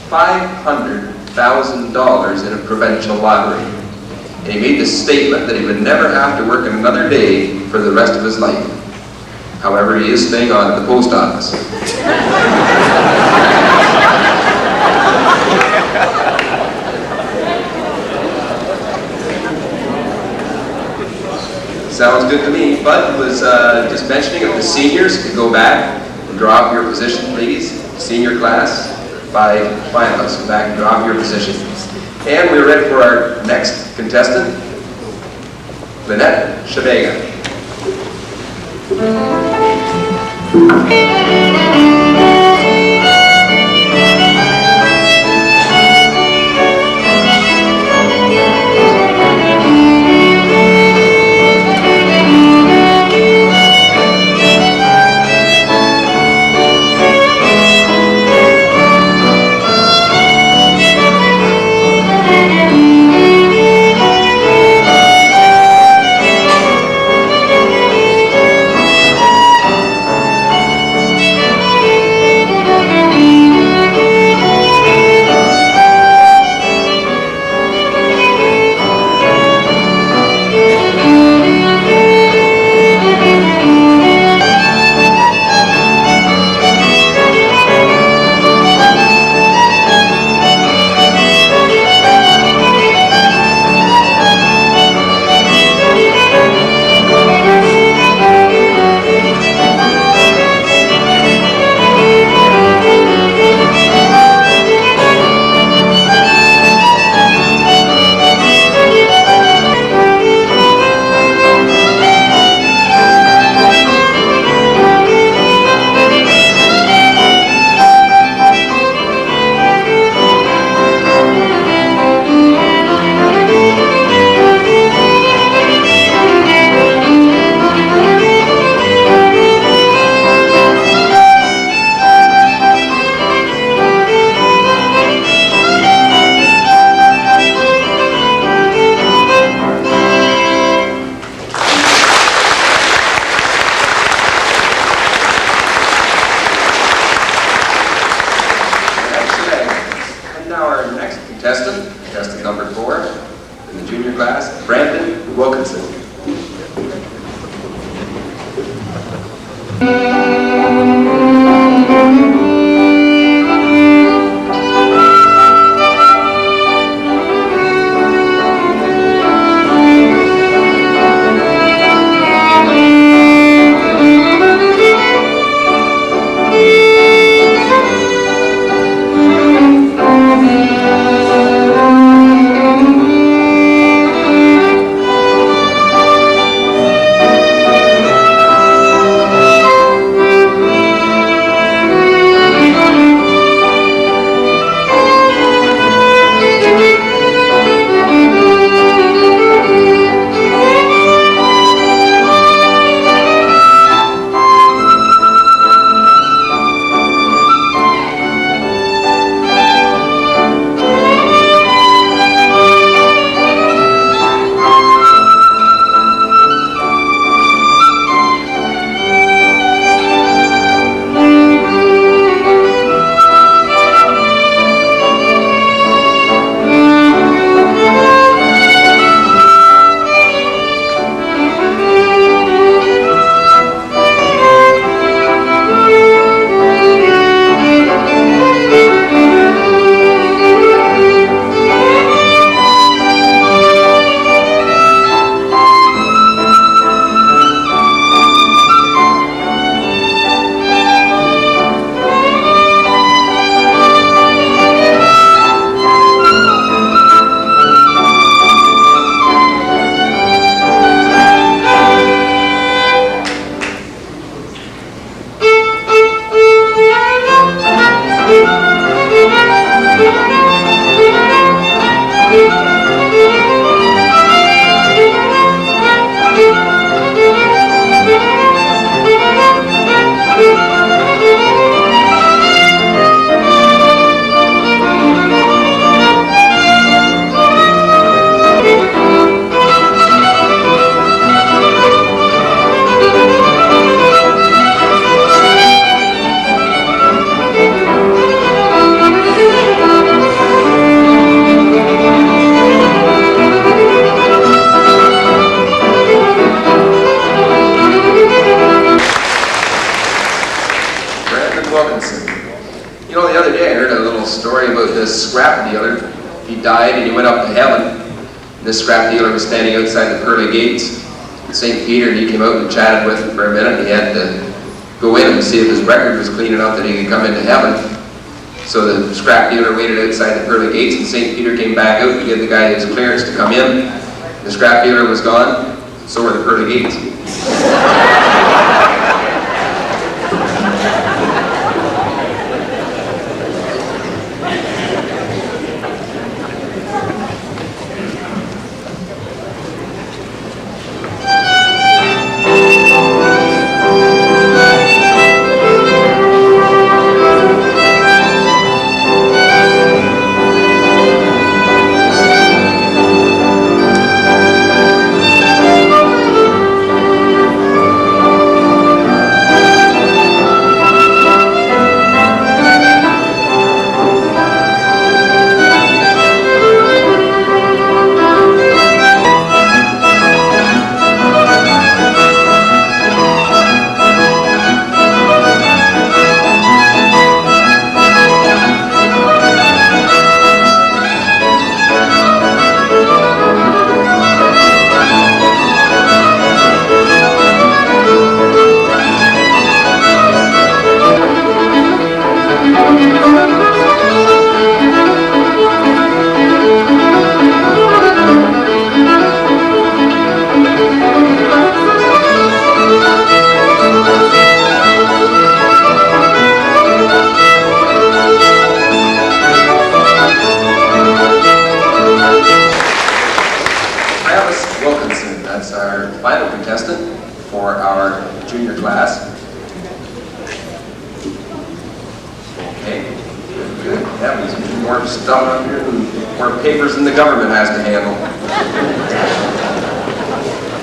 $500,000 in a provincial lottery. And he made the statement that he would never have to work another day for the rest of his life. However, he is staying on at the post office. Sounds good to me. Bud was just mentioning if the seniors could go back and draw up your position, please. Senior class, 5 finalists. Go back and draw up your position. And we're ready for our next contestant, Lynette Chavega. Contestant number 4 in the junior class, Brandon Wilkinson. This scrap dealer. He died and he went up to heaven. This scrap dealer was standing outside the pearly gates in St. Peter, and he came out and chatted with him for a minute. He had to go in and see if his record was clean enough that he could come into heaven. So the scrap dealer waited outside the pearly gates, and St. Peter came back out to give the guy his clearance to come in. The scrap dealer was gone, so were the pearly gates.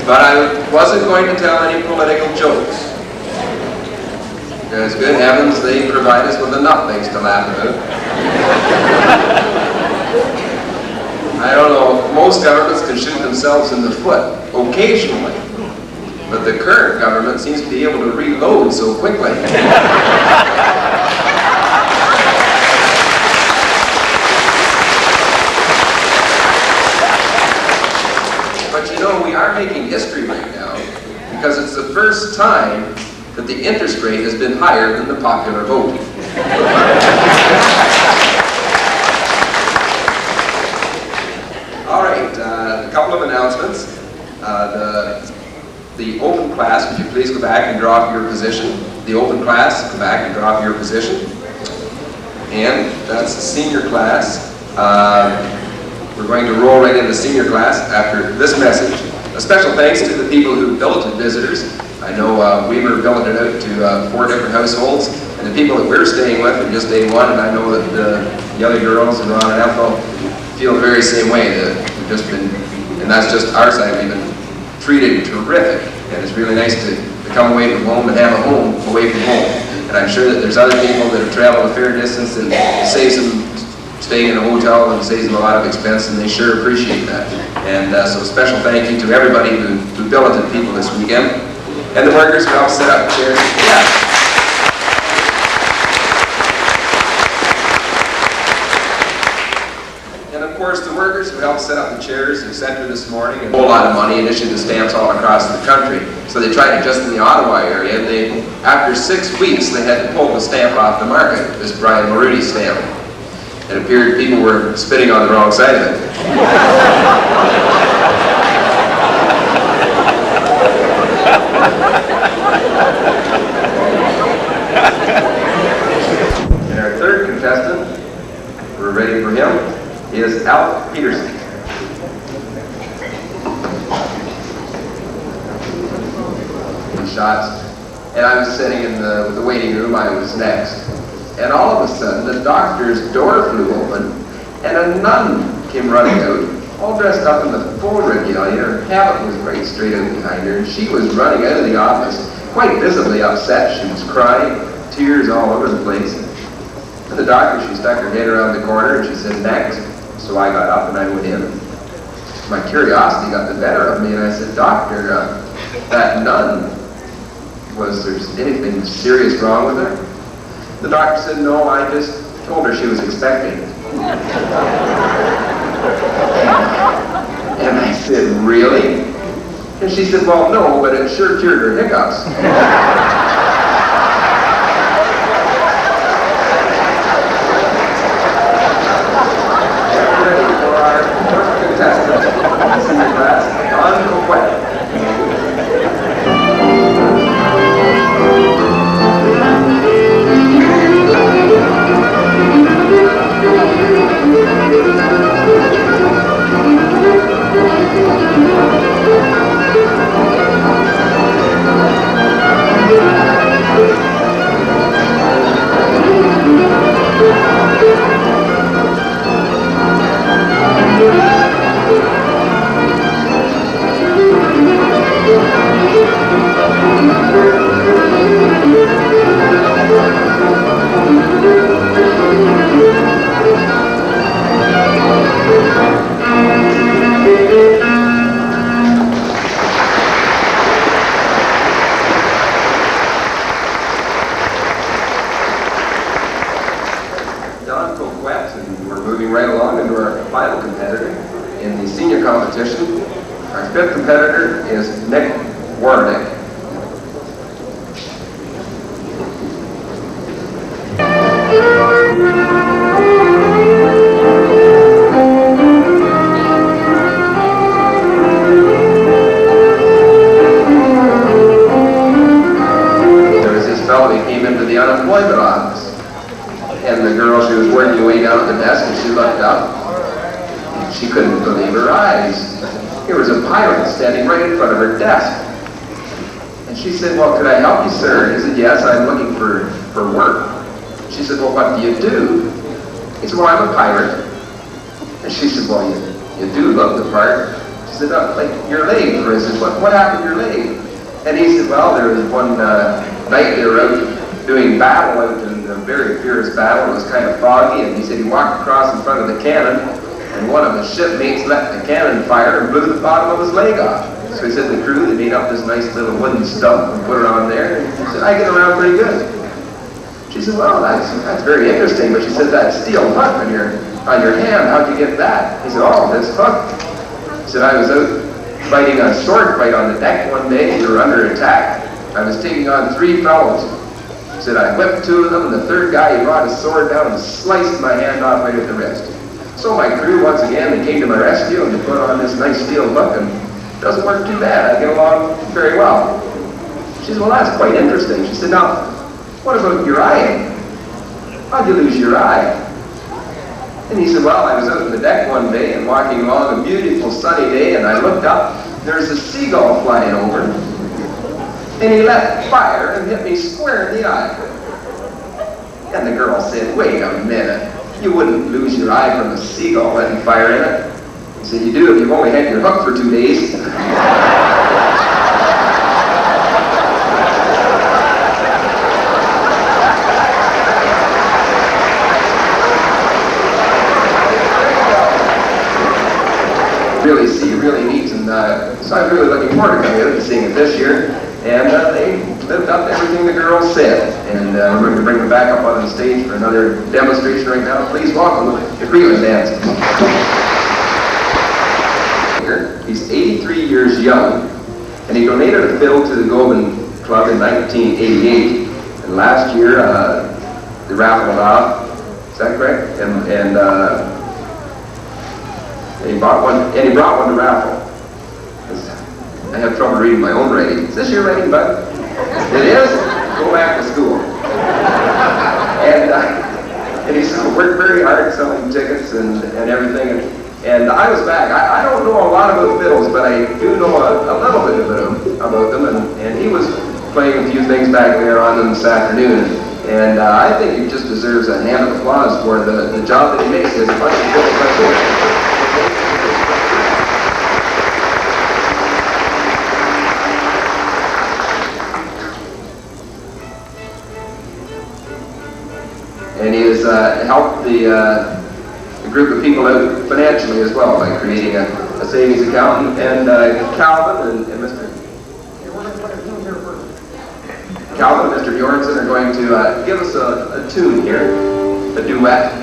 But I wasn't going to tell any political jokes. Because good heavens, they provide us with enough things to laugh about. I don't know, most governments can shoot themselves in the foot, occasionally. but the current government seems to be able to reload so quickly. But you know, we are making history right now because it's the first time that the interest rate has been higher than the popular vote. All right, a couple of announcements. The open class, would you please go back and draw up your position? The open class, go back and draw up your position. And that's the senior class. We're going to roll right into senior class after this message. A special thanks to the people who billeted visitors. I know we were billeted out to 4 different households, and the people that we're staying with are just day one, and I know that the other girls and Ron and Ethel feel the very same way. That we've just been, and that's just our side, we've been treated terrific, and it's really nice to come away from home and have a home away from home. And I'm sure that there's other people that have traveled a fair distance and saves them staying in a hotel and saves them a lot of expense, and they sure appreciate that. And so a special thank you to everybody who billeted people this weekend. And the workers who helped set up the chairs. Yeah. Of course, the workers who helped set up the chairs, etc. this morning, and a whole lot of money and issued the stamps all across the country. So they tried it just in the Ottawa area. After 6 weeks, they had to pull the stamp off the market, this Brian Maruti stamp. It appeared people were spitting on the wrong side of it. And our third contestant, we're ready for him, is Alf Peterson. Shots, and I was sitting in the waiting room. I was next, and all of a sudden the doctor's door flew open, and a nun came running out, all dressed up in the full regalia. Her habit was right straight out behind her, and she was running out of the office, quite visibly upset. She was crying, tears all over the place. And the doctor, she stuck her head around the corner, and she said, "Next." So I got up and I went in. My curiosity got the better of me, and I said, "Doctor, that nun, was there anything serious wrong with her?" The doctor said, "No, I just told her she was expecting." And I said, "Really?" And she said, "Well, no, but it sure cured her hiccups." What happened to your leg? And he said, well, there was one night they were out doing battle, out in a very fierce battle. It was kind of foggy, and he said he walked across in front of the cannon, and one of his shipmates let the cannon fire and blew the bottom of his leg off. So he said the crew, they made up this nice little wooden stump and put it on there. And he said, I get around pretty good. She said, well, that's very interesting. But she said, that steel hook on your hand, how'd you get that? He said, oh, this hook. He said, I was out fighting a sword fight on the deck one day. We were under attack. I was taking on 3 fellows. He said, I whipped 2 of them, and the third guy, he brought his sword down and sliced my hand off right at the wrist. So my crew, once again, they came to my rescue, and they put on this nice steel hook, and it doesn't work too bad. I get along very well. She said, well, that's quite interesting. She said, now, what about your eye? How'd you lose your eye? And he said, well, I was out on the deck one day and walking along a beautiful sunny day, and I looked up, there's a seagull flying over, and he let fire and hit me square in the eye. And the girl said, wait a minute, you wouldn't lose your eye from a seagull letting fire in it. He said, you do if you've only had your hook for 2 days. Really neat, and so I'm really looking forward to coming out and seeing it this year. And they lived up to everything the girls said. And we're going to bring them back up on the stage for another demonstration right now. Please welcome the Greenland Dance. He's 83 years young, and he donated a fiddle to the Govan Club in 1988. And last year, they raffled off. Is that correct? And he brought one to raffle. I have trouble reading my own writing. Is this your writing, bud? It is? Go back to school. And he's worked very hard selling tickets and everything. And I was back. I don't know a lot about fiddles, but I do know a little bit about them. And he was playing a few things back there on them this afternoon. And I think he just deserves a hand of applause for the job that he makes. There's a bunch of fiddles right there. And he has helped the group of people out financially as well by creating a savings account. And Calvin and Mr. Calvin and Mr. Bjornson are going to give us a tune here, a duet.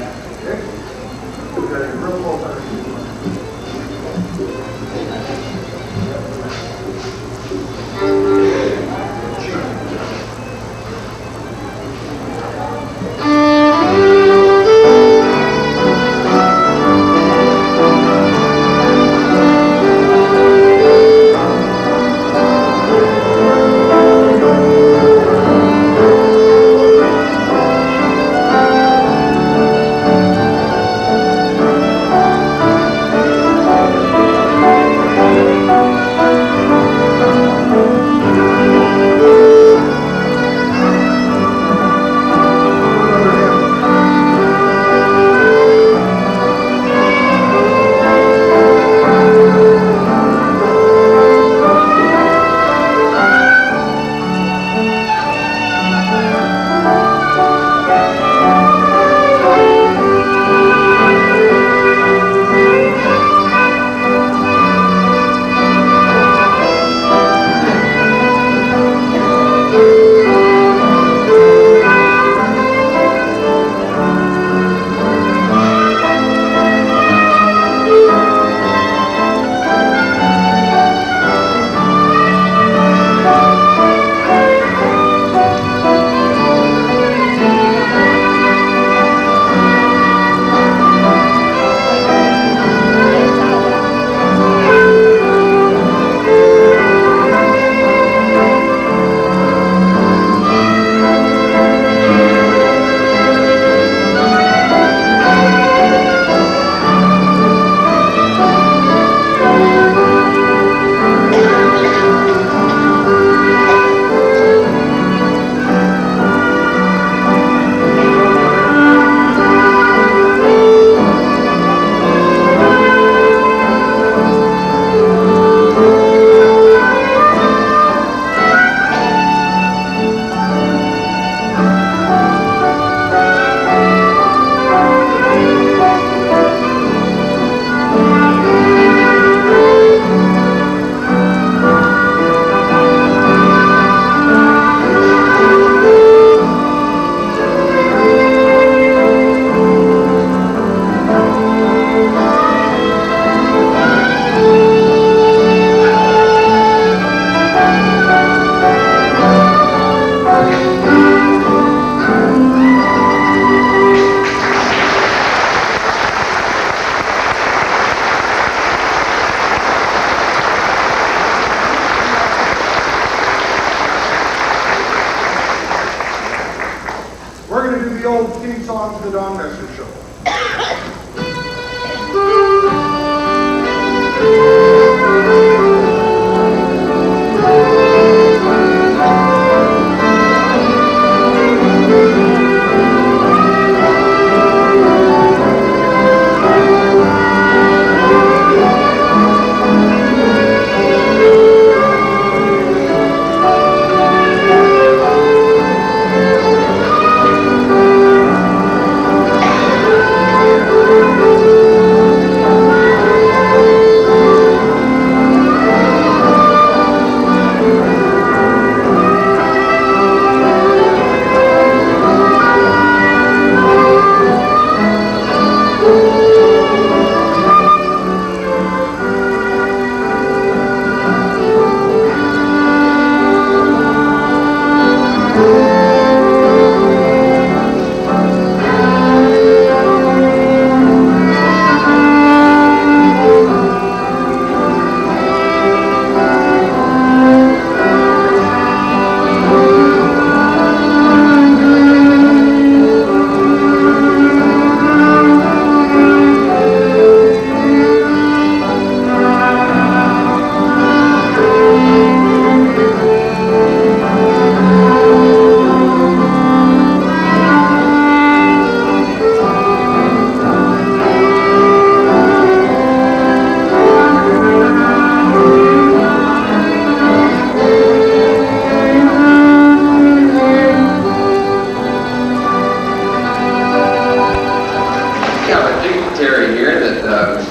the old theme song to the Don Messer Show.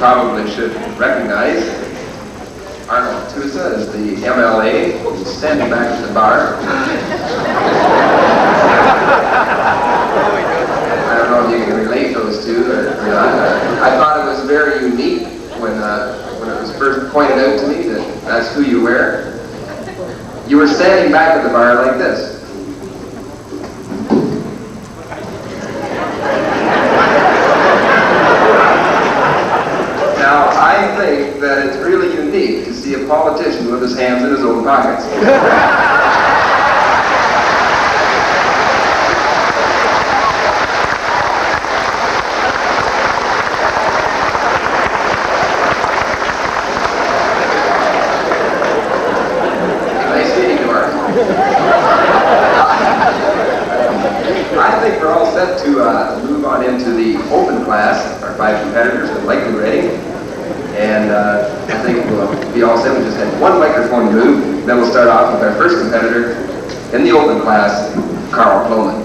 Probably should recognize Arnold Tusa as the MLA, who's standing back at the bar. I don't know if you can relate those two or not. I thought it was very unique when it was first pointed out to me that that's who you were. You were standing back at the bar like this. Now, I think that it's really unique to see a politician with his hands in his own pockets. Nice meeting you, Art. I think we're all set to move on into the open class. Our 5 competitors are likely ready. And I think we'll be all set. We just had one microphone to move. Then we'll start off with our first competitor in the open class, Carl Cloman.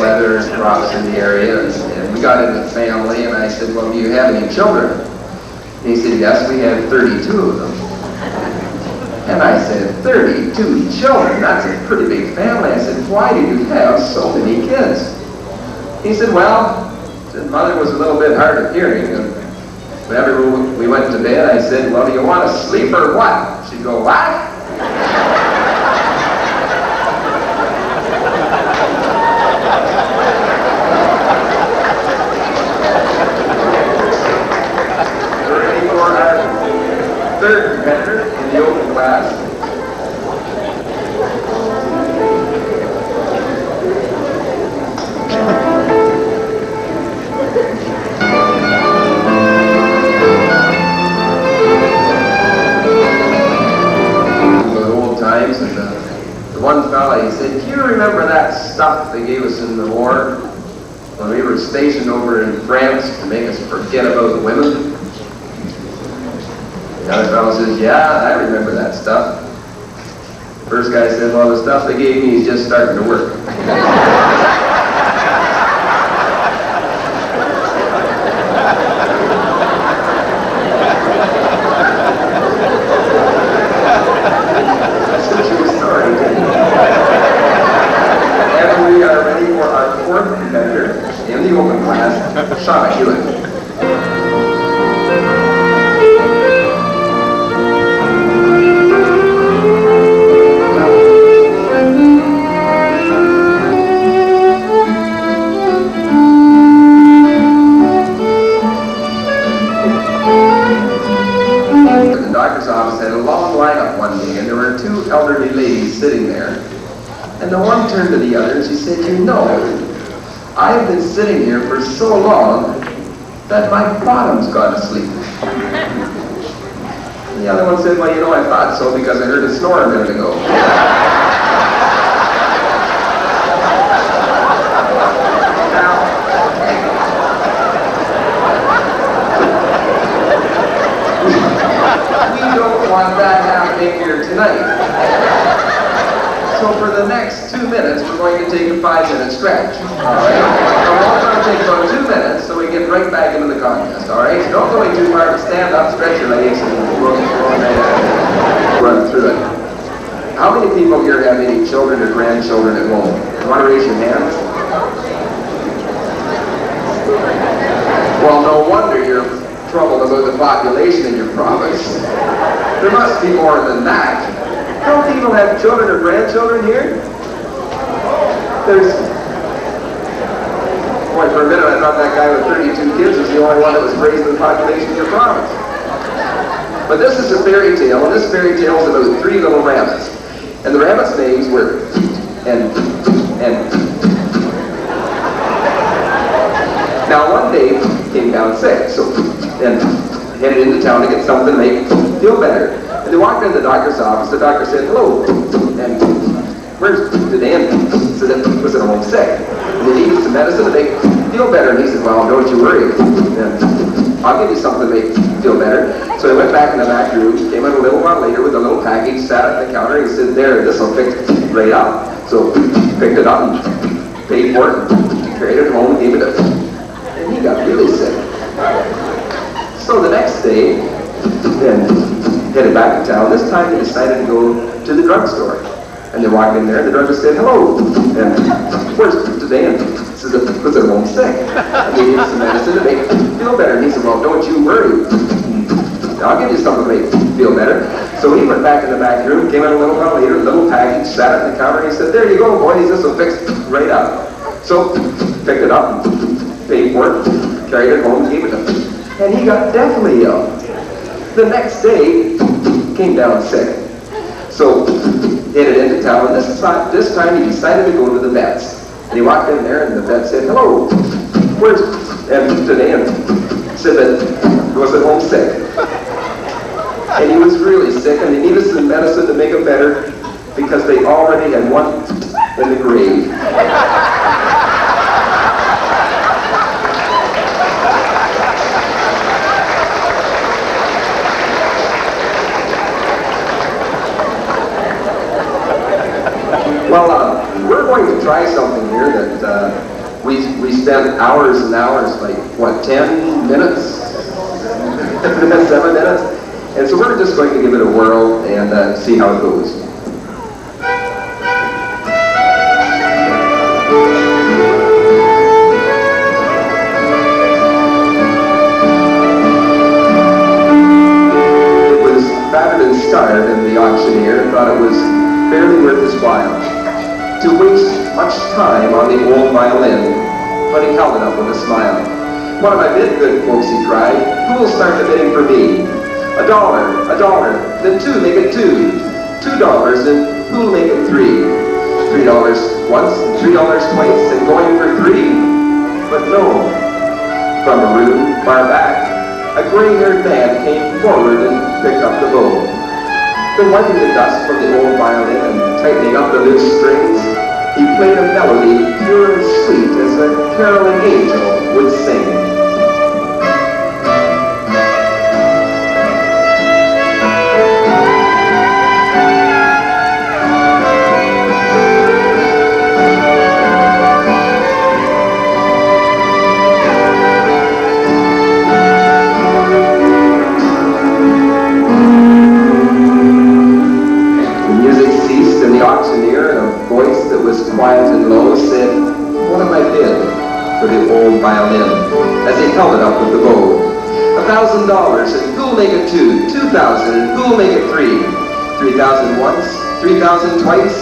weather and crops in the area, and we got into the family, and I said, well, do you have any children? And he said, yes, we have 32 of them. And I said, 32 children? That's a pretty big family. I said, why do you have so many kids? He said, well, his mother was a little bit hard of hearing, and whenever we went to bed, I said, well, do you want to sleep or what? She'd go, what? Third competitor in the open class. The old times, and the one fella, he said, do you remember that stuff they gave us in the war when we were stationed over in France to make us forget about the women? The other fellow says, yeah, I remember that stuff. First guy said, well, the stuff they gave me is just starting to work. That's a true story. And we are ready for our fourth competitor in the open class, Shauna Hewitt. Elderly ladies sitting there, and the one turned to the other and she said, you know, I've been sitting here for so long that my bottom's gone to sleep. And the other one said, well, you know, I thought so because I heard a snore a minute ago. We don't want that happening here tonight. So for the next 2 minutes, we're going to take a 5-minute stretch. All right? We're only going to take about 2 minutes so we get right back into the contest. All right? So don't go away too far. Stand up, stretch your legs, and we'll run through it. How many people here have any children or grandchildren at home? You want to raise your hands? Well, no wonder you're troubled about the population in your province. There must be more than that. Don't people have children or grandchildren here? Boy, for a minute I thought that guy with 32 kids was the only one that was raising the population in your province. But this is a fairy tale, and this fairy tale is about 3 little rabbits. And the rabbits' names were and. Now one day came down sick, so and headed into town to get something to make him feel better. And they walked into the doctor's office. The doctor said, hello, and where's today? And said that was at home sick. And they needed some medicine to make him feel better. And he said, well, don't you worry. And I'll give you something to make you feel better. So he went back in the back room, came out a little while later with a little package, sat at the counter, and he said, there, this will fix it right up. So picked it up and paid for it, carried it home, gave it to him. And he got really sick. So the next day, headed back to town. This time they decided to go to the drugstore. And they walked in there, and the druggist said, hello, and where's today? And said, because they're home sick. And they needed some medicine to make them feel better. And he said, well, don't you worry. I'll give you something to make you feel better. So he went back in the back room, came out a little while later, a little package, sat at the counter, and he said, there you go, boys, this will fix it right up. So picked it up, paid for it, carried it home, gave it to him. And he got deathly ill. The next day, came down sick. So, headed into town, and this time he decided to go to the vet's. And he walked in there, and the vet said, hello, where's today? And said that he was at home sick. And he was really sick, and they needed some medicine to make him better, because they already had one in the grave. Well, we're going to try something here that we spent hours and hours, like, what, 10 minutes? 7 minutes? And so we're just going to give it a whirl and see how it goes. It was battered and scarred, and the auctioneer thought it was barely worth his while to waste much time on the old violin, but he held it up with a smile. "What have I bid, good folks?" he cried. "Who will start the bidding for me? $1, $1, then 2, make it 2. $2, and who'll make it 3? $3 once, and $3 twice, and going for 3. But no, from a room far back, a gray-haired man came forward and picked up the bow. Then wiping the dust from the old violin and tightening up the loose strings, he played a melody pure and sweet as a caroling angel would sing. Auctioneer, in a voice that was quiet and low, said, "What have I bid for the old violin?" as he held it up with the bow. $1,000, and who'll make it 2? 2,000, and who'll make it 3? 3,000 once, 3,000 twice,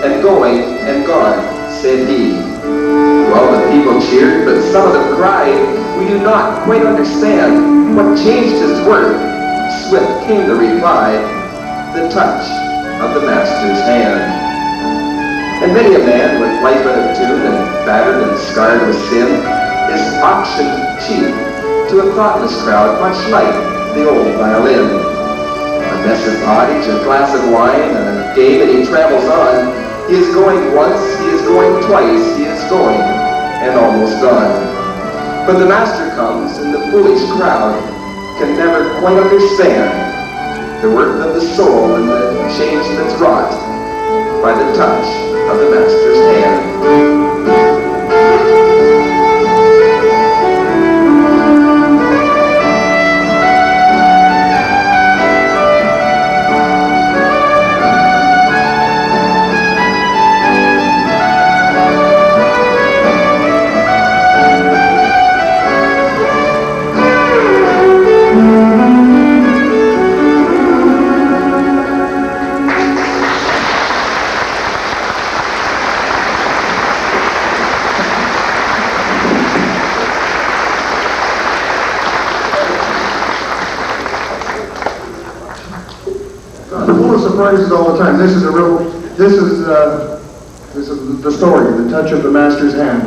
and going and gone, said he. Well, the people cheered, but some of them cried, "We do not quite understand what changed his worth." Swift came the reply, "The touch of the master's hand." And many a man with life out of tune and battered and scarred with sin is auctioned cheap to a thoughtless crowd, much like the old violin. A mess of pottage, a glass of wine, and a game, and he travels on. He is going once, he is going twice, he is going and almost gone. But the master comes, and the foolish crowd can never quite understand the worth of the soul and the change that's wrought by the touch of the master's hand. Surprises all the time. This is the story, the touch of the master's hand.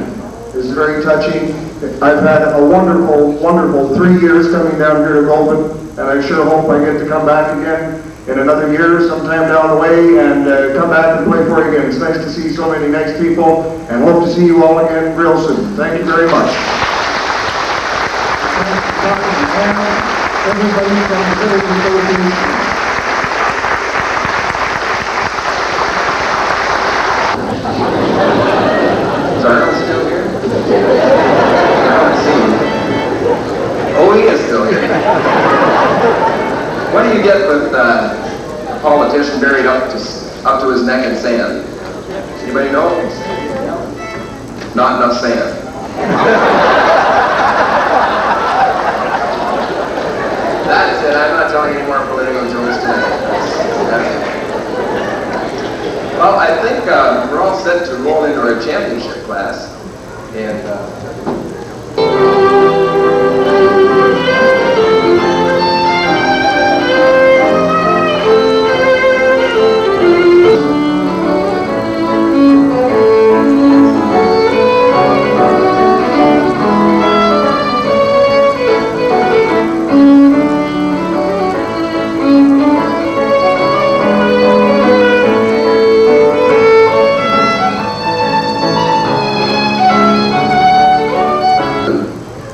It's very touching. I've had a wonderful 3 years coming down here to Govan, and I sure hope I get to come back again in another year sometime down the way and come back and play for you again. It's nice to see so many nice people, and hope to see you all again real soon. Thank you very much. Everybody from the Philippines. What do you get with a politician buried up to his neck in sand? Anybody know? Not enough sand. That is it. I'm not telling any more political jokes today. Well, I think we're all set to roll into our championship class. And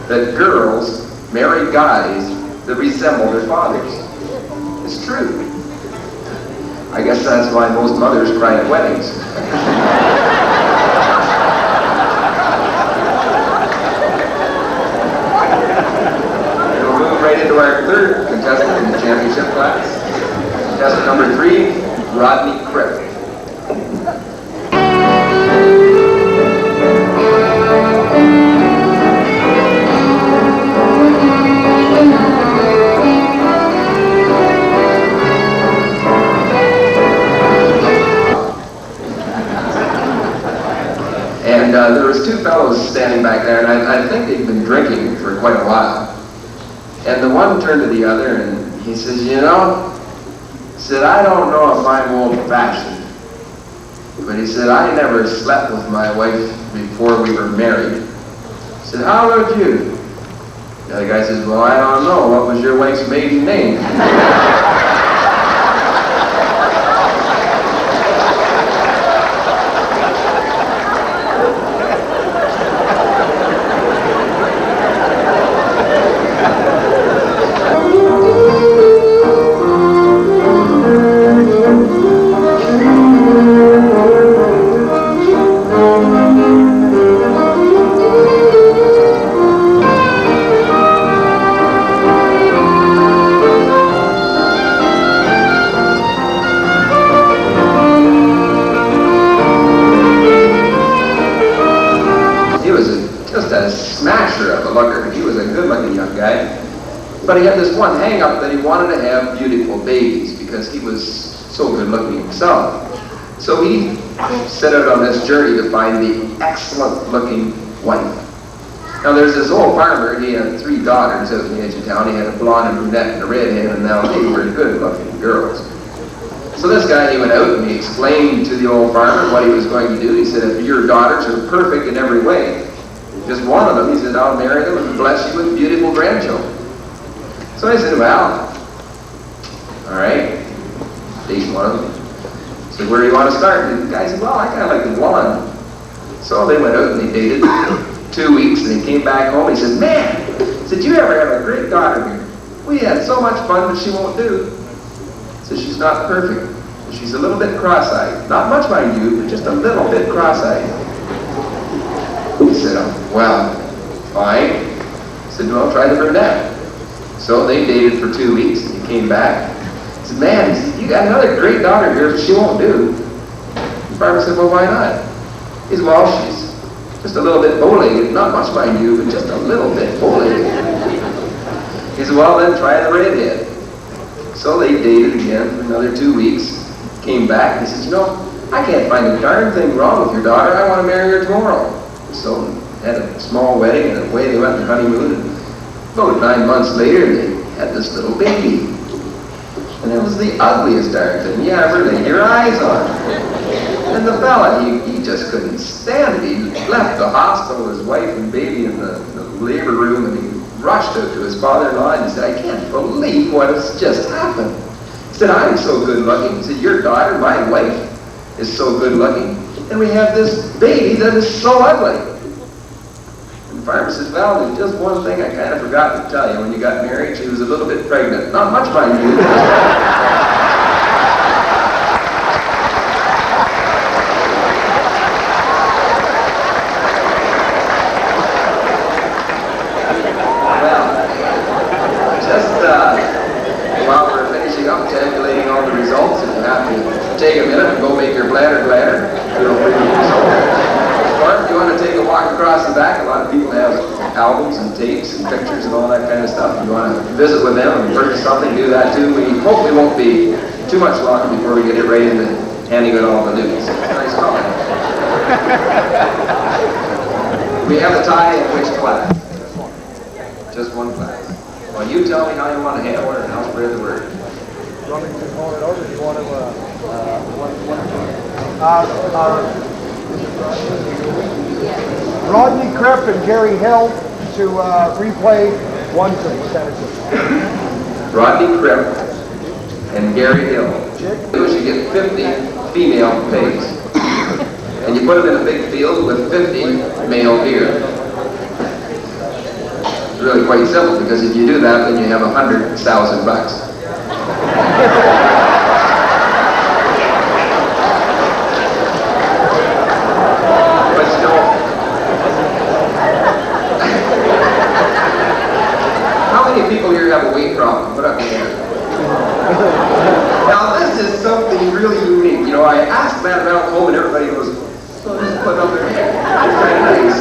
that girls marry guys that resemble their fathers. It's true. I guess that's why most mothers cry at weddings. was standing back there, and I think they'd been drinking for quite a while. And the one turned to the other, and he says, you know, he said, I don't know if I'm old-fashioned, but he said, I never slept with my wife before we were married. He said, how about you? The other guy says, well, I don't know. What was your wife's maiden name? But he had this one hang-up that he wanted to have beautiful babies because he was so good-looking himself. So he set out on this journey to find the excellent-looking wife. Now there's this old farmer, he had 3 daughters out in the edge of town. He had a blonde, a brunette, and a redhead, and now they were good-looking girls. So this guy, he went out and he explained to the old farmer what he was going to do. He said, if your daughters are perfect in every way, just one of them, he said, I'll marry them and bless you with beautiful grandchildren. So I said, well, all right, date one of them. I said, where do you want to start? And the guy said, well, I kind of like the blonde. So they went out and they dated 2 weeks, and they came back home. He said, man, did you ever have a great daughter here? We had so much fun, but she won't do. He said, she's not perfect. She's a little bit cross-eyed. Not much, mind you, but just a little bit cross-eyed. He said, oh, well, fine. He said, well, try the brunette. So they dated for 2 weeks, and he came back. He said, man, he said, you got another great daughter here, but she won't do. The farmer said, well, why not? He said, well, she's just a little bit bow-legged. Not much, mind you, but just a little bit bow-legged. He said, well, then try the redhead. So they dated again for another 2 weeks, came back, and he said, you know, I can't find a darn thing wrong with your daughter. I want to marry her tomorrow. So had a small wedding, and away they went on honeymoon. And about 9 months later, they had this little baby. And it was the ugliest darn thing you ever laid your eyes on. And the fella, he just couldn't stand it. He left the hospital with his wife and baby in the labor room, and he rushed out to his father-in-law, and he said, I can't believe what has just happened. He said, I'm so good-looking. He said, your daughter, my wife, is so good-looking, and we have this baby that is so ugly. The farmer says, well, there's just one thing I kind of forgot to tell you. When you got married, she was a little bit pregnant. Not much, mind you. Well, just while we're finishing up tabulating all the results, if you have to take a minute and go make your bladder gladder, feel free to do so. Or if you want to take a walk across the back, a lot of people have albums and tapes and pictures and all that kind of stuff. If you want to visit with them and purchase something, do that too. We hope it won't be too much longer before we get it right into handing out all the news. Nice comment. We have a tie in which class? Just one class. Well, you tell me how you want to handle it and I'll spread the word. Do you want me to call it over? Do you want to, Rodney Krepp and Gary Hill to replay one of the sentences. Rodney Krepp and Gary Hill. You get 50 female pigs, and you put them in a big field with 50 male deer. It's really quite simple, because if you do that, then you have $100,000. People here have a weight problem. Put up your hand. Now this is something really unique. You know, I asked that around home and everybody goes, so just put up their hand. It's kind of nice.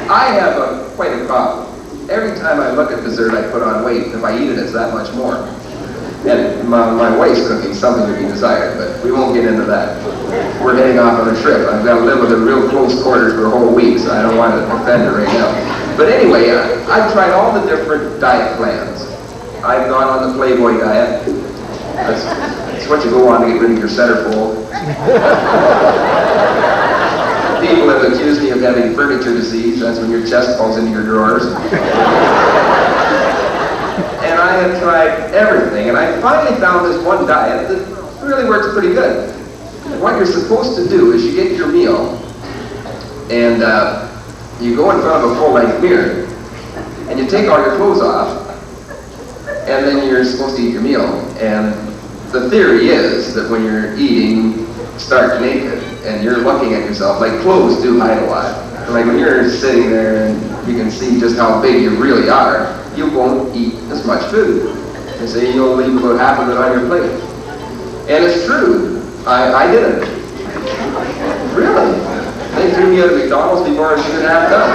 I have quite a problem. Every time I look at dessert, I put on weight. If I eat it, it's that much more. And my wife's cooking, something to be desired, but we won't get into that. We're heading off on a trip. I've got to live with her real close quarters for a whole week, so I don't want to offend her right now. But anyway, I've tried all the different diet plans. I've gone on the Playboy diet. That's what you go on to get rid of your centerfold. People have accused me of having furniture disease. That's when your chest falls into your drawers. And I have tried everything, and I finally found this one diet that really works pretty good. And what you're supposed to do is you get your meal, and you go in front of a full-length mirror, and you take all your clothes off, and then you're supposed to eat your meal. And the theory is that when you're eating stark naked, and you're looking at yourself, like clothes do hide a lot. Like when you're sitting there and you can see just how big you really are, you won't eat as much food. They say you'll leave about half of it on your plate. And it's true. I didn't. Really. They threw me out of McDonald's before I was even half done.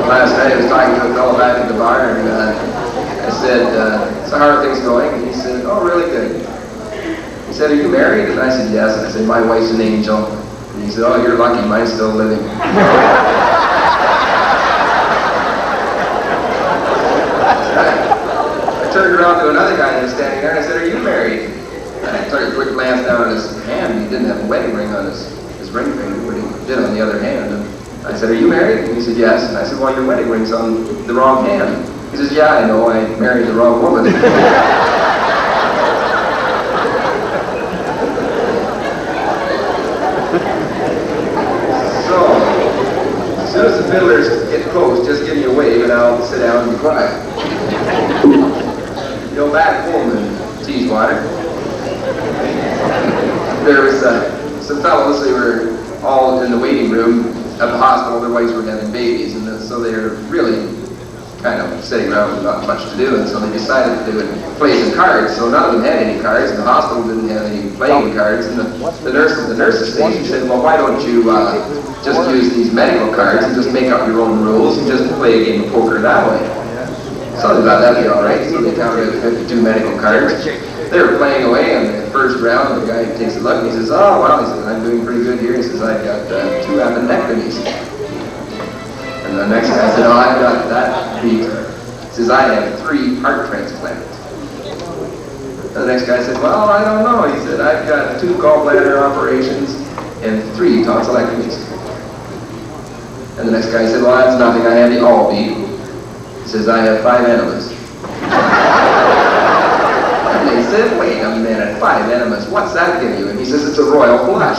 Last night I was talking to a fellow back at the bar, and I said, so how are things going? And he said, oh, really good. He said, are you married? And I said, yes. And I said, my wife's an angel. And he said, oh, you're lucky, mine's still living. I turned around to another guy that was standing there, and I said, are you married? And I took a quick glance down at his hand. He didn't have a wedding ring on his ring finger, but he did on the other hand. And I said, are you married? And he said, yes. And I said, well, your wedding ring's on the wrong hand. He says, yeah, I know, I married the wrong woman. So, as soon as the fiddlers get close, just give me a wave and I'll sit down and be quiet. You know, back home in Teeswater, there was some fellows, they were all in the waiting room at the hospital. Their wives were having babies, and so they were really kind of sitting around with not much to do, and so they decided that they would play some cards. So none of them had any cards, and the hospital didn't have any playing cards, and the nurses station said, well, why don't you just use these medical cards and just make up your own rules and just play a game of poker that way. So they thought that'd be all right. So they counted 52 medical cards. They were playing away, and the first round, the guy takes a look, and he says, oh, well, he says, I'm doing pretty good here. He says, I've got 2 appendectomies. And the next guy said, oh, I've got that beat. He says, I have 3 heart transplants. And the next guy said, well, I don't know. He said, I've got 2 gallbladder operations and 3 tonsillectomies. And the next guy said, well, that's nothing. I had the all beat. He says, I have 5 enemas. And they said, wait a minute, 5 enemas, what's that give you? And he says, it's a royal flush.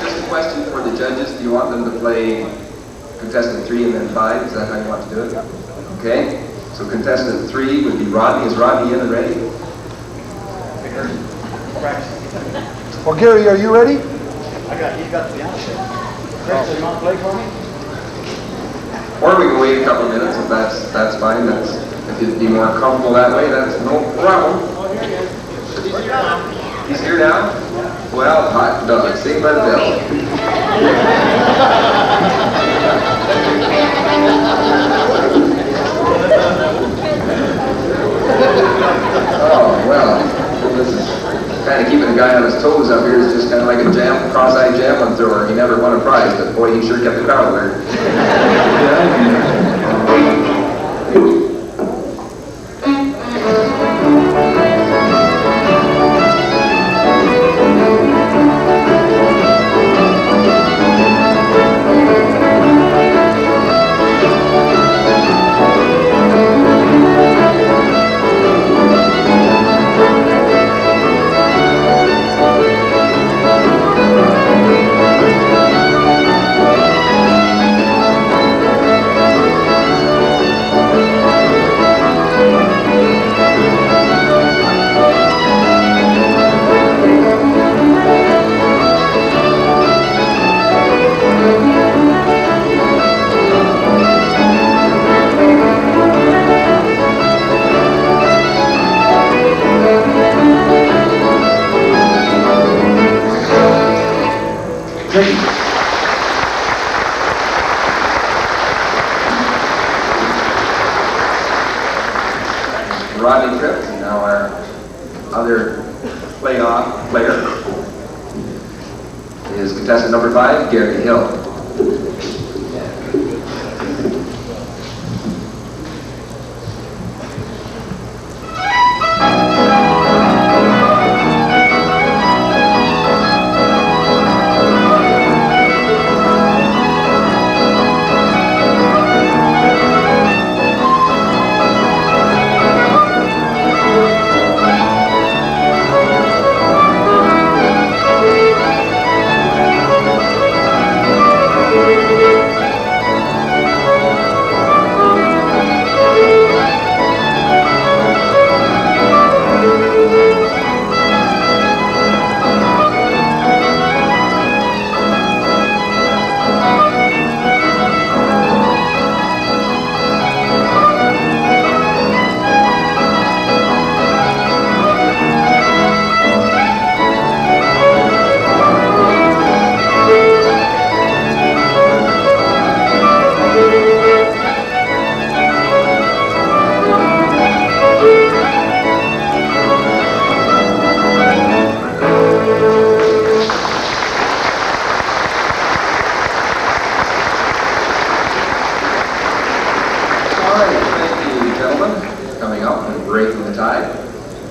Just a question for the judges. Do you want them to play contestant 3 and then 5? Is that how you want to do it? Okay. So contestant 3 would be Rodney. Is Rodney in and ready? Well, Gary, are you ready? You've got the answer. Chris, you want to play for me? Or we can wait a couple minutes if that's fine. If you'd be more comfortable that way, that's no problem. He's here now? Well, hot dog, saved by the bell. Oh, well, this is kind of keeping a guy on his toes up here. Is just kind of like a cross-eyed javelin thrower. He never won a prize, but boy, he sure kept the crowd alert. Rodney Cripps, now our other playoff player, is contestant number 5, Gary Hill.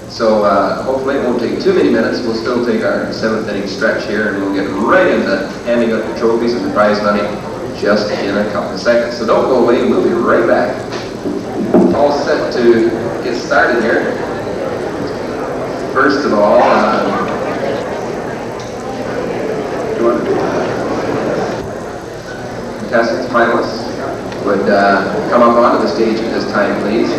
So hopefully it won't take too many minutes. We'll still take our 7th inning stretch here, and we'll get right into handing out the trophies and the prize money just in a couple of seconds. So don't go away. We'll be right back. All set to get started here. First of all, contestants, finalists would come up onto the stage at this time, please.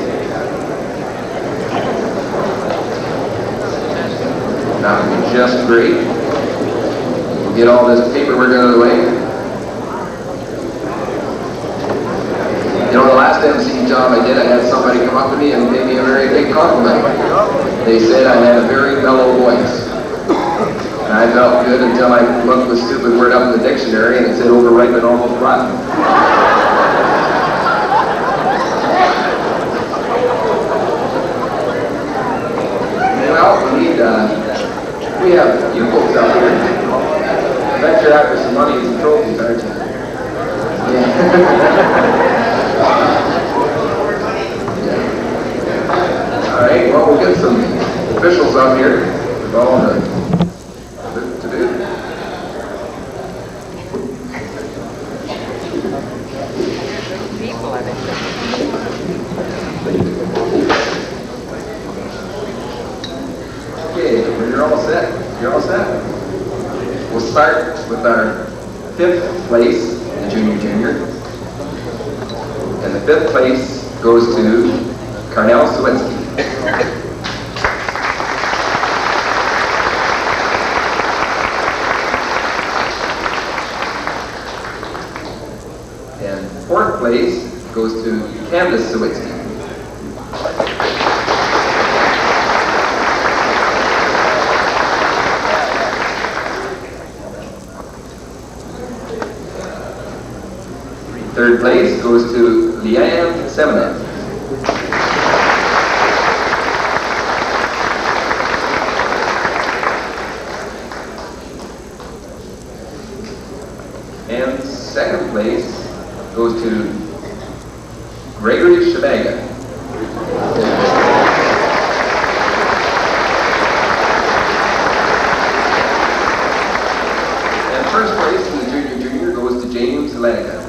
That would be just great. We'll get all this paperwork out of the way. You know, the last MC job I did, I had somebody come up to me and pay me a very big compliment. They said I had a very mellow voice. And I felt good until I looked the stupid word up in the dictionary and it said overripe and almost rotten. Well, we have you folks out here. I bet you're after some money and some trophies, aren't you? Yeah. All right, well, we'll get some officials up here with all the to do. Okay, when you're all set, we'll start with our 5th place in the junior. And the 5th place goes to Carnell Sawinski. And 4th place goes to Candace Sawinski. Third place goes to Leanne Semenek. And 2nd place goes to Gregory Shabaga. And 1st place in the junior goes to James Lanica.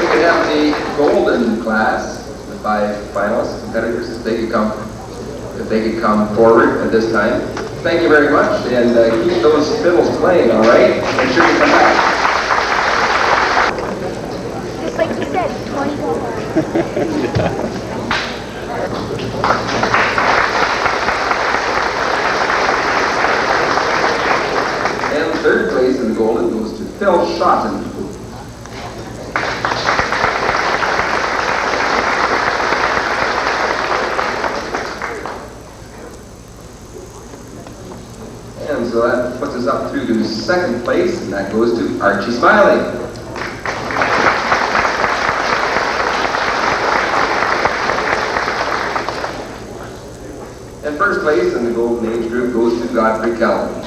We have the golden class, the 5 finalists, competitors, if they could come forward at this time. Thank you very much, and keep those fiddles playing, all right? Make sure you come back. Just like you said, $20. And 3rd place in the golden goes to Phil Shotton. moves up through to second place, and that goes to Archie Smiley. And first place in the Golden Age group goes to Godfrey Kelly.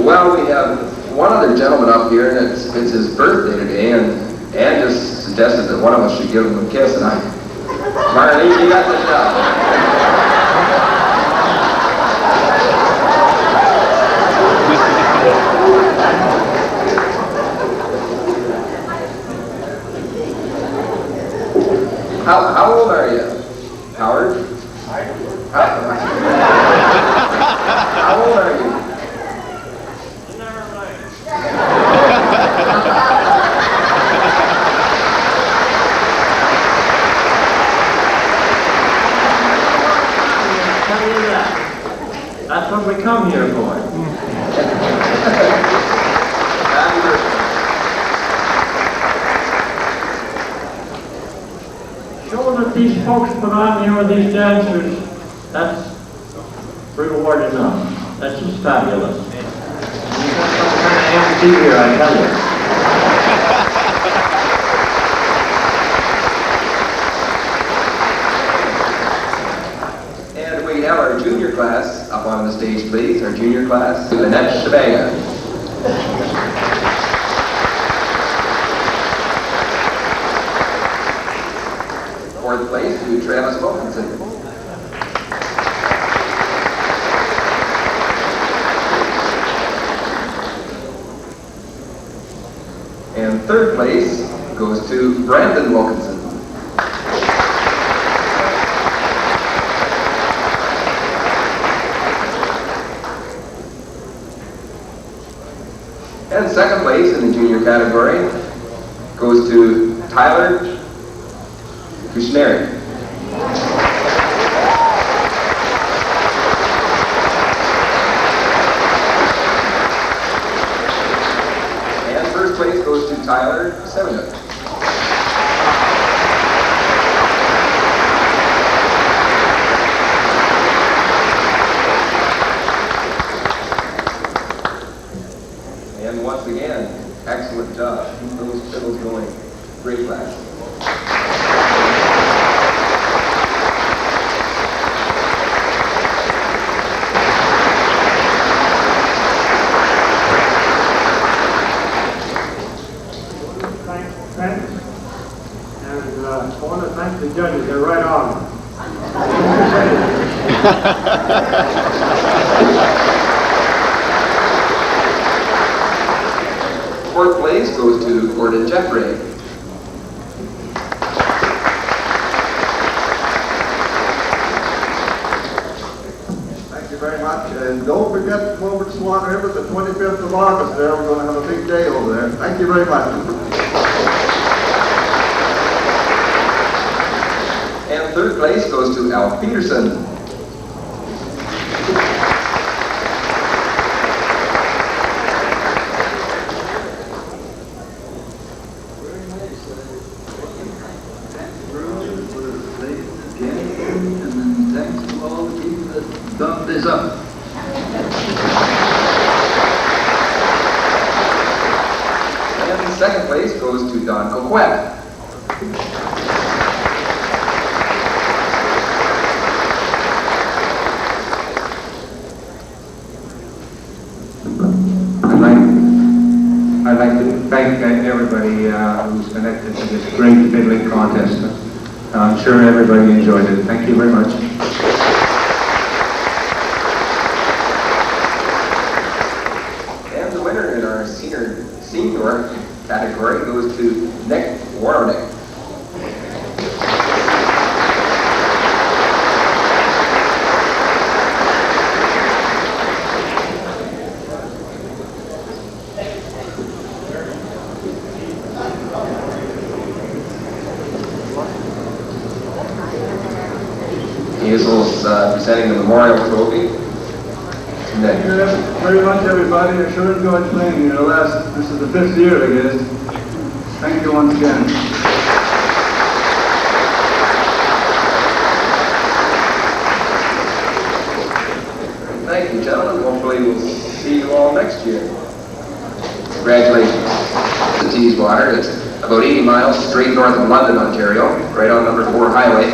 Well, we have one other gentleman up here, and it's his birthday today, and Ann just suggested that one of us should give him a kiss, and Marlene, you got the job. How old are you, Howard? How old are you? That's what we come here for. Show that these folks put on here with these dancers, that's reward enough. That's just fabulous. You've got some kind of MC here, I tell you. We have our junior class up on the stage, please. Our junior class, Annette Shabanga. Fourth place to Travis Wilkinson. And third place goes to Brandon Wilkinson. And second place in the junior category goes to Tyler Kushneri. And first place goes to Tyler Seminuk. And once again, excellent job. Keep those fiddles going. Great class. Thanks. And I want to thank the judges. They're right on. Fourth place goes to Gordon Jeffrey. Thank you very much. And don't forget to come over to Swan River the 25th of August there. We're going to have a big day over there. Thank you very much. And third place goes to Al Peterson. Done this up. And second place goes to Don Coquette. I'd like to thank everybody who's connected to this great fiddling contest. I'm sure everybody enjoyed it. Thank you very much. And the winner in our senior category goes to Nick Warnick. He is presenting the memorial trophy. Thank you very much, everybody. I sure enjoyed playing here. This is the 5th year, I guess. Thank you once again. Thank you, gentlemen. Hopefully we'll see you all next year. Congratulations. The Teeswater, it's about 80 miles straight north of London, Ontario, right on number 4 highway.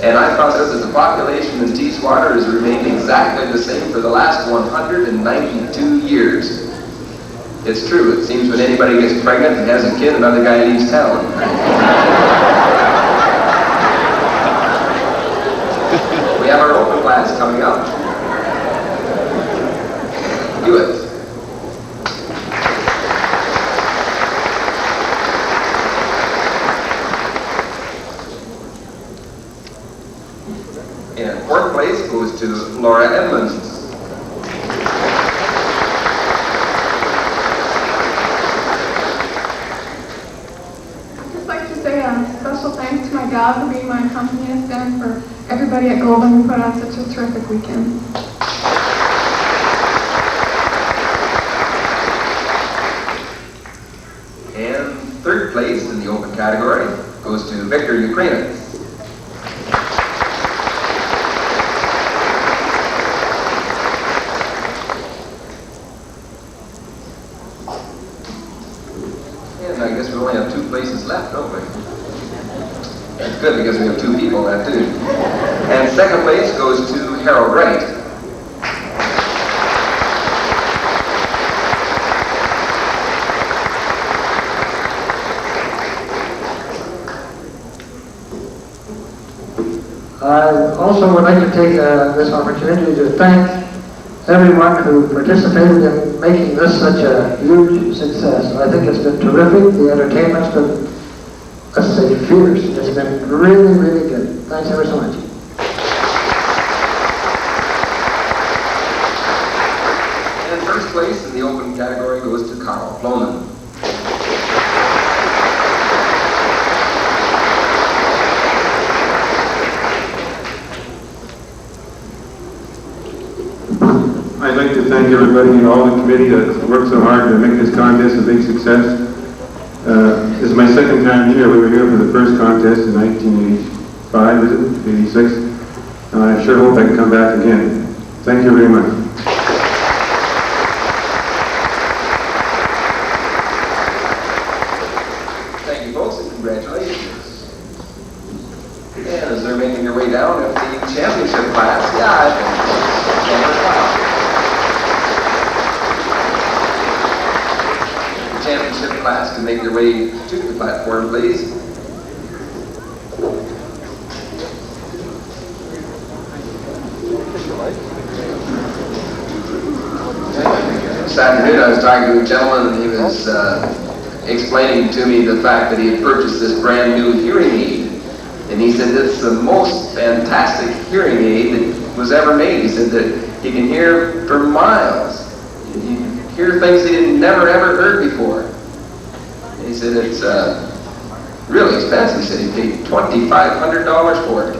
And I found out that the population in Teeswater has remained exactly the same for the last 192 years. It's true. It seems when anybody gets pregnant and has a kid, another guy leaves town. We have our open class coming up. Do it. And 4th place goes to Laura Edmonds. I'd just like to say a special thanks to my dad for being my accompanist and for everybody at Govan who put on such a terrific weekend. And 3rd place in the open category goes to Victor Ukraina. And I guess we only have 2 places left, don't we? That's good because we have 2 people left too. And 2nd place goes to Harold Wright. I also would like to take this opportunity to thank everyone who participated in making this such a huge success. I think it's been terrific. The entertainment's been, let's say, fierce. It's been really, really good. Thanks ever so much. And 1st place in the open category goes to Carl Floman. I'd like to thank everybody, all the committee that worked so hard to make this contest a big success. This is my 2nd time here. We were here for the first contest in 1985, is it? 86? And I sure hope I can come back again. Thank you very much. Thank you, folks, and congratulations. And as they're making their way down at the championship class, championship class can make their way to the platform, please. This afternoon I was talking to a gentleman and he was explaining to me the fact that he had purchased this brand new hearing aid. And he said it's the most fantastic hearing aid that was ever made. He said that he can hear for miles. He can hear things he had never ever heard before. And he said it's really expensive. He said he paid $2,500 for it.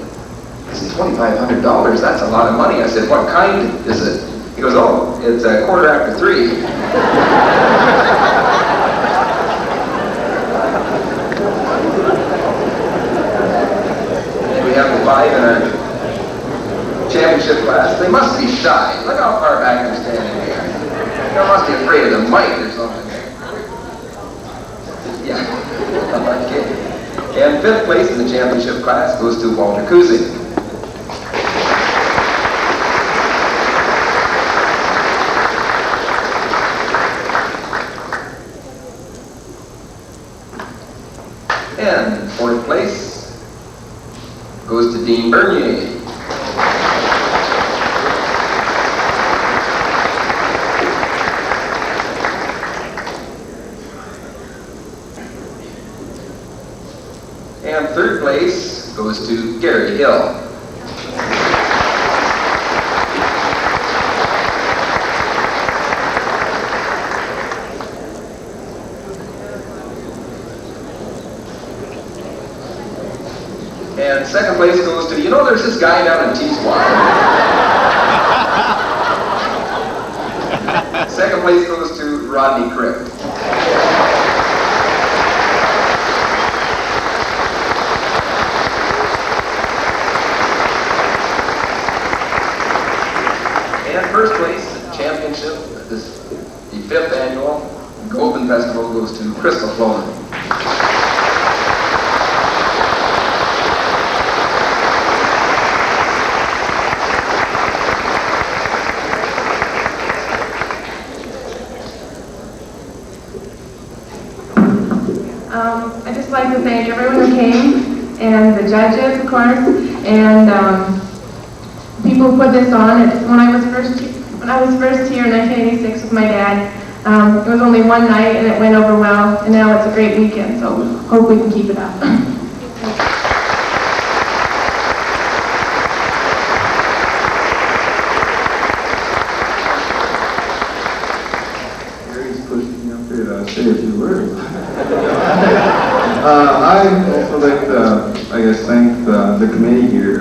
I said, $2,500? That's a lot of money. I said, what kind is it? He goes, oh, it's 3:15. We have the 5 in our championship class. They must be shy. Look how far back they're standing here. They must be afraid of the mic or something. Yeah, I'm not kidding. And 5th place in the championship class goes to Walter Kuzik. And 4th place goes to Dean Bernier. And 3rd place goes to Gary Hill. And 2nd place goes to, you know, there's this guy down in Teeswater. second place goes to Rodney Crick. And first place, championship, the 5th annual Govan Festival goes to Crystal Floman. I'd just like to thank everyone who came, and the judges, of course, and people who put this on. When I was first here in 1986 with my dad, it was only one night and it went over well, and now it's a great weekend, so hope we can keep it up. Gary's pushing me up here to say a few words. I'd also like to, I guess, thank the committee here.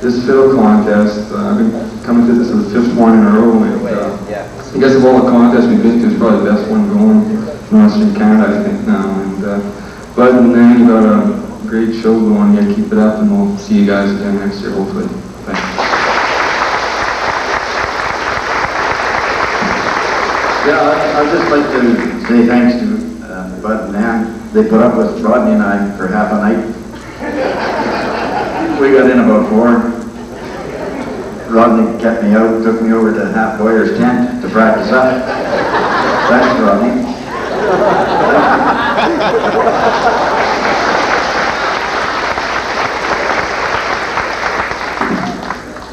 This fiddle contest, I've been coming to this for the 5th one in a row, and I guess of all the contests we've been to, it's probably the best one going in Western Canada, I think, now. And but other than that, you got a great show going here. Keep it up, and we'll see you guys again next year, hopefully. Thanks. Yeah, I'd just like to say thanks to Bud and Ann. They put up with Rodney and I for half a night. We got in about 4. Rodney kept me out, took me over to Half Boyer's tent to practice up. Thanks, Rodney.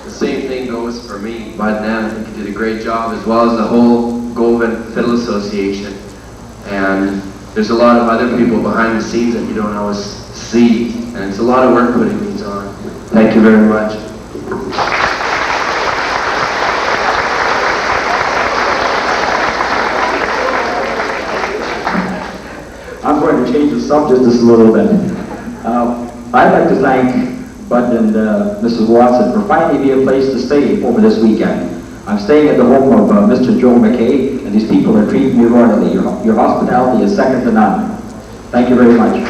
The same thing goes for me. Bud and Ann, I think you did a great job, as well as the whole Govan Fiddle Association. And there's a lot of other people behind the scenes that you don't always see. And it's a lot of work putting these on. Thank you very much. I'm going to change the subject just a little bit. I'd like to thank Bud and Mrs. Watson for finding me a place to stay over this weekend. I'm staying at the home of Mr. Joe McKay, and these people are treating me royally. Your hospitality is second to none. Thank you very much.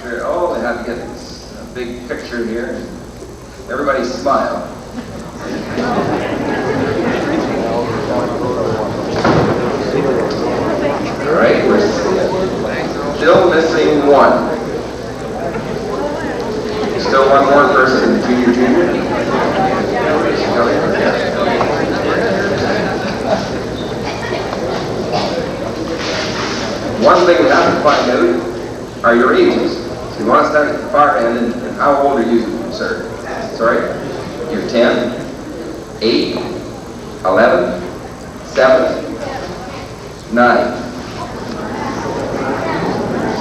Sure. Oh, they have to get this big picture here. Everybody smile. All right, we're still missing one. Still one more person in the junior. One thing we have to find out are your ages. So you want to start at the far end, and how old are you, sir? Sorry? You're 10, 8, 11, 7, 9.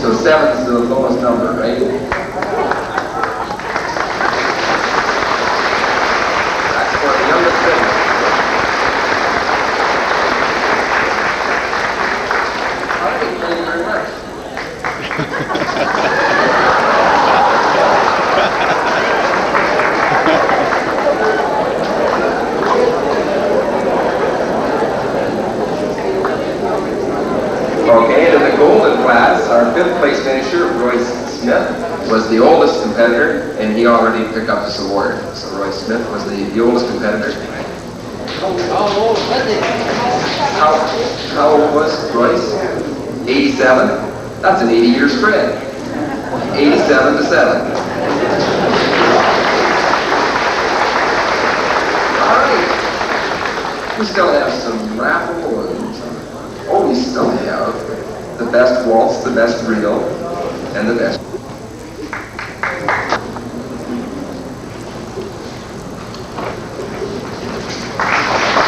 So 7 is the lowest number, right? That's for the youngest thing. All right, thank you very much. Okay, in the golden class, our 5th place finisher, Royce Smith, was the oldest competitor, and he already picked up this award. So Royce Smith was the oldest competitor. How old was Royce? 87. That's an 80-year spread. 87 to 7. All right. We still have some raffle and oh, we still have the best waltz, the best reel, and the best.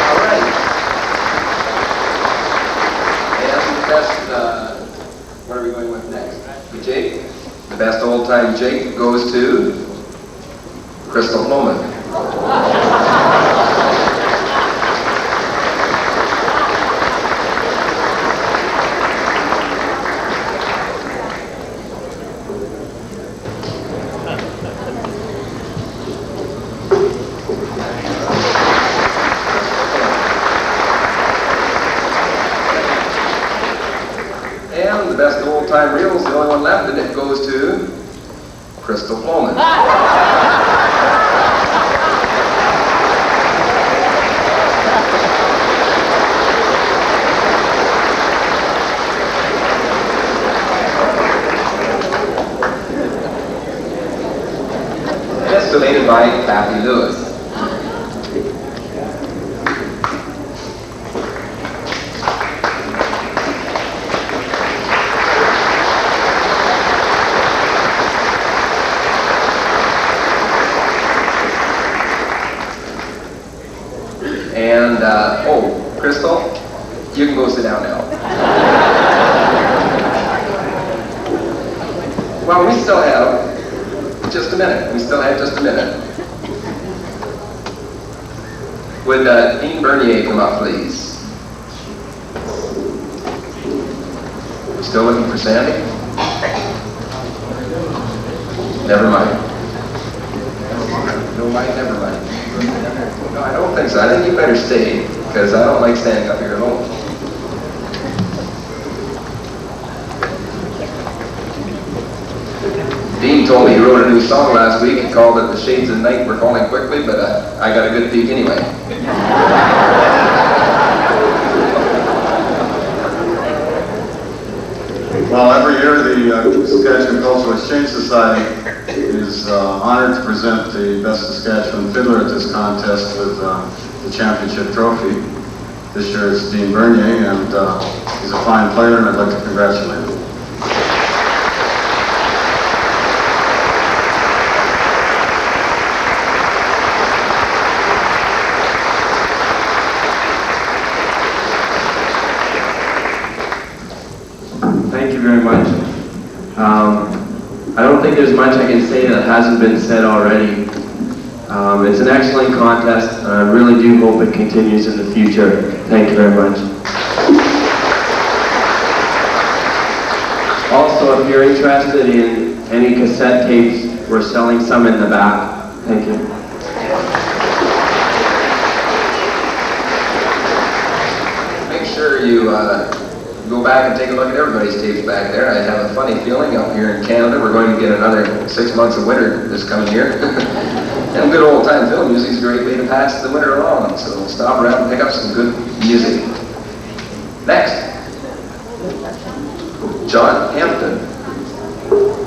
All right. And the best, what are we going with next? The jig. The best old-time jig goes to Crystal Floman. goes to Crystal Floman. Estimated by Kathy Lewis. And, oh, Crystal, you can go sit down now. Well, we still have just a minute. We still have just a minute. Would Dean Bernier come up, please? We're still looking for Sandy? Never mind. No mind, never mind. No, I don't think so. I think you better stay, because I don't like standing up here alone. Dean told me he wrote a new song last week. He called it The Shades of Night Were Falling Quickly, but I got a good peek anyway. Well, every year the Saskatchewan Cultural Exchange Society is honored to present the Best Saskatchewan Fiddler at this contest with the championship trophy. This year it's Dean Bernier, and he's a fine player, and I'd like to congratulate him. Thank you very much. I don't think there's much I can say that hasn't been said already. It's an excellent contest, and I really do hope it continues in the future. Thank you very much. Also, if you're interested in any cassette tapes, we're selling some in the back. Thank you. Make sure you go back and take a look at everybody's tapes back there. I have a funny feeling up here in Canada we're going to get another 6 months of winter this coming year. And good old time film music is a great way to pass the winter along. So stop around and pick up some good music. Next, John Hampton.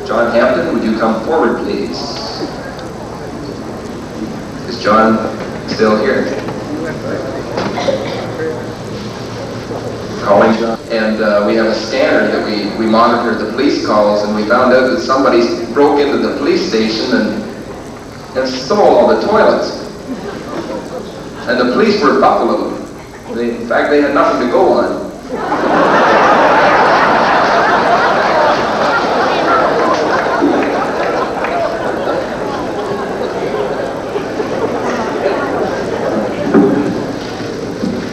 John Hampton, would you come forward, please? Is John still here? Calling John. And we have a scanner that we monitor the police calls, and we found out that somebody broke into the police station and stole all the toilets. And the police were buffaloed. In fact, they had nothing to go on.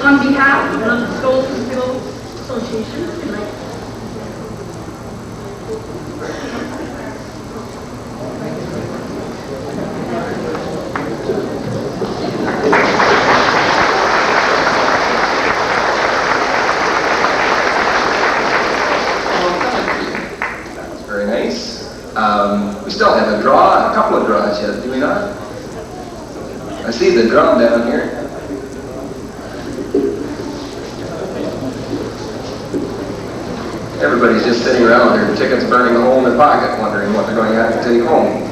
On behalf of the Schools and Field Association, I'd like Very nice. We still have a draw, a couple of draws yet, do we not? I see the drum down here. Everybody's just sitting around with their tickets burning a hole in their pocket, wondering what they're going to have to take home.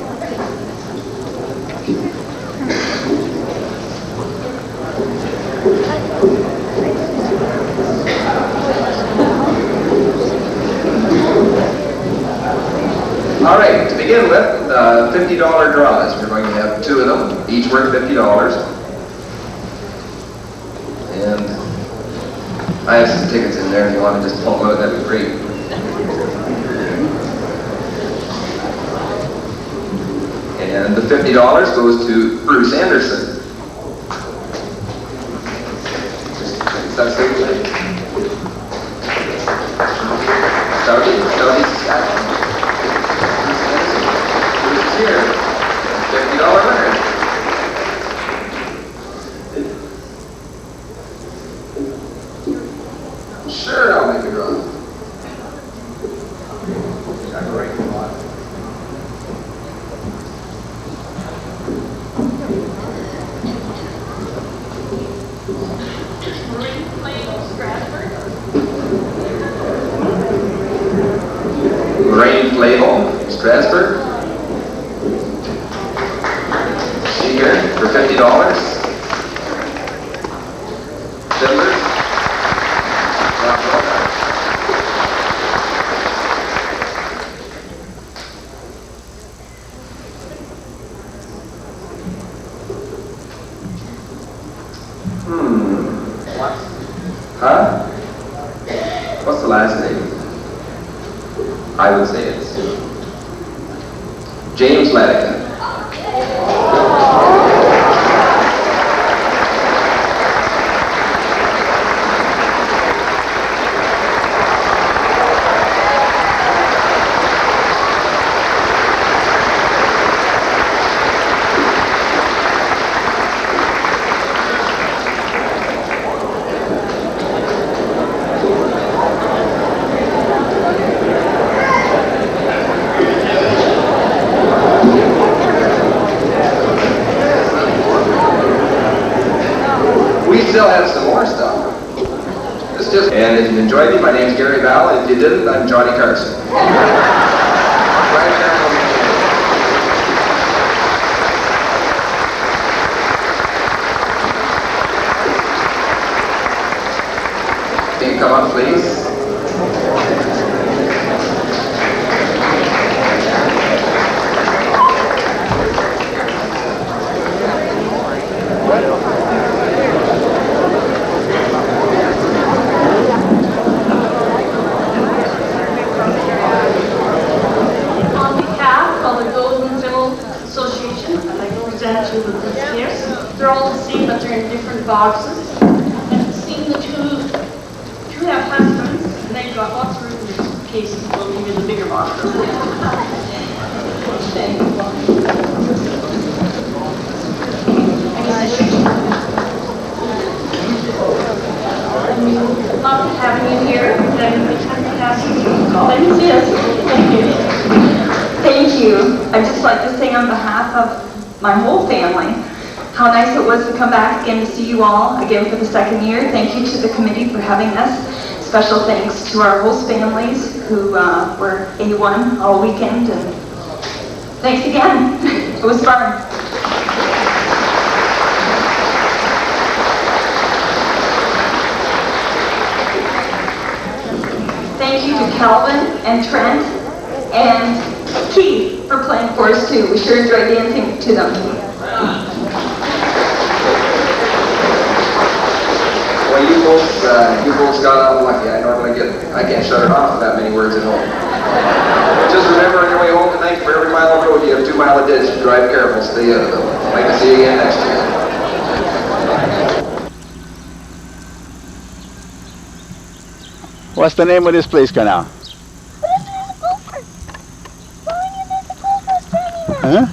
All right, to begin with, $50 draws. We're going to have two of them, each worth $50. And I have some tickets in there if you want to just pull them out, that'd be great. And the $50 goes to Bruce Anderson. Is that safe? Saudi, Saskatchewan. Bruce is here. $50 winner. Sure, I'll make a draw. for $50. Fiddlers. Huh? What's the last name? I would say it's James Ledican. We still have some more stuff. And if you enjoyed me, my name's Gary Val, and if you didn't, I'm Johnny Carson. Can you come up, please? On behalf of the Govan Association, I'd like to present you with these gifts. They're all the same, but they're in different boxes. And seeing the two have husbands, and they've got lots of room in their cases. We'll give you the bigger box. Thank you. Love having you here. Thank you. I'd just like to say on behalf of my whole family, how nice it was to come back again to see you all again for the second year. Thank you to the committee for having us. Special thanks to our host families who were A1 all weekend, and thanks again. It was fun. Thank you to Calvin and Trent and Keith for playing for us too. We sure enjoyed dancing to them. Well, you folks got out lucky. I can't shut it off with that many words at home. Just remember on your way home tonight, for every mile of road you have 2 miles of ditch. Drive careful, stay out of them. I'd like to see you again next year. What's the name of this place, Canal? Huh?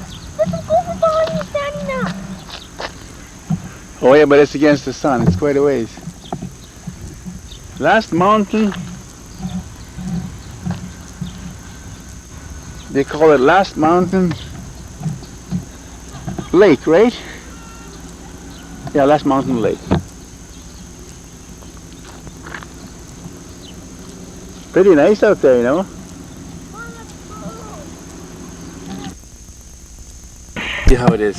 Oh yeah, but it's against the sun. It's quite a ways. Last mountain. They call it Last Mountain Lake, right? Yeah, Last Mountain Lake. Pretty nice out there, you know. See how it is.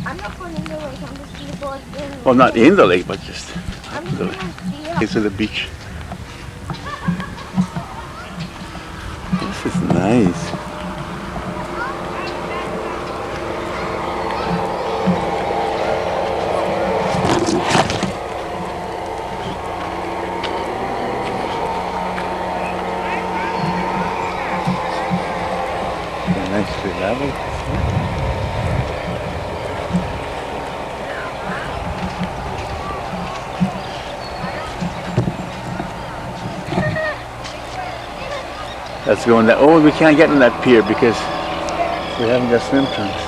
I'm not going in the lake, I'm just going to go again. Well, not in the lake, but just I'm just going to see it. okay, to the beach. This is nice. Nicely level. Let's go in that. Oh, we can't get in that pier because we haven't got swim trunks.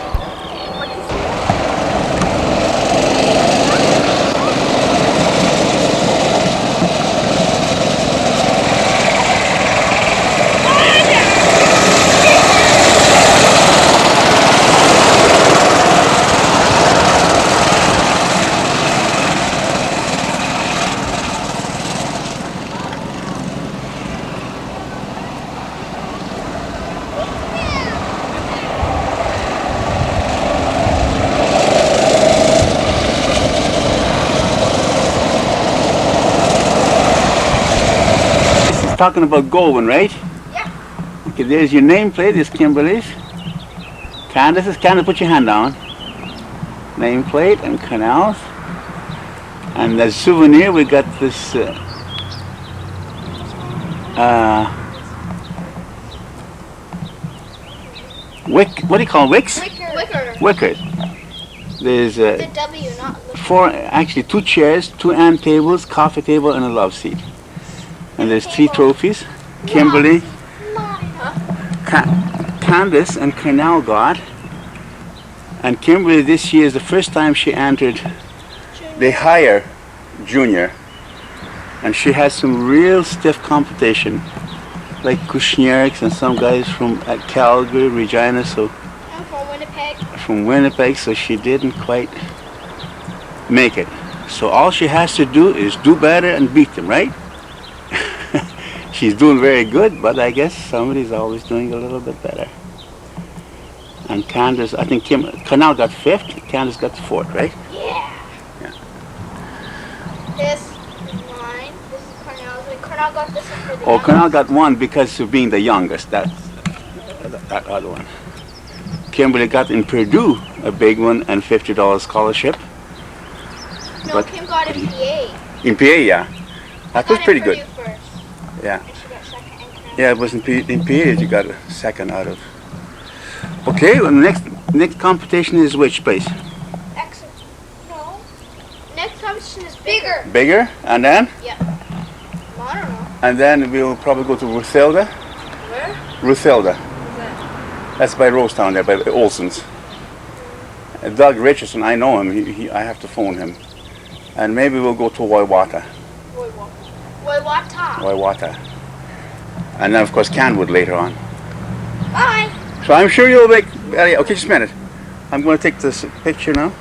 talking about Govan, right? Yeah. Okay, there's your nameplate, this Kimberly's. Candace, put your hand down. Nameplate and canals. And as a souvenir, we got this what do you call them? Wicks? Wickers. There's The W, not the 4, actually 2 chairs, 2 end tables, coffee table, and a love seat. And there's 3 trophies. Kimberly, Candace, and Cornell got. And Kimberly this year is the first time she entered the higher junior. And she has some real stiff competition, like Kushnierks and some guys from Calgary, Regina, so I'm from Winnipeg. from Winnipeg, so she didn't quite make it. So all she has to do is do better and beat them, right? She's doing very good, but I guess somebody's always doing a little bit better. And Candace, I think Cornell got 5th, Candace got 4th, right? Yeah. This is mine. This is Cornell's. And Cornell got this one for the Oh, Cornell got 1 because of being the youngest, that other one. Kimberly got in Purdue a big one and $50 scholarship. No, But Kim got in PA. in PA, yeah. That was pretty good. First. Yeah. And she got second and Cornell. Yeah, it was in PA you got a 2nd out of. Okay, well, next competition is which place? No. Next competition is bigger. Bigger, and then? Yeah. Well, I don't know. And then we'll probably go to Ruthelda. Where? Ruthelda. What's that? That's by Rosetown there, by Olson's. Doug Richardson, I know him. I have to phone him. And maybe we'll go to Waiwata. Waiwata. And then, of course, Canwood later on. Bye. So I'm sure you'll make... Okay, just a minute. I'm going to take this picture now.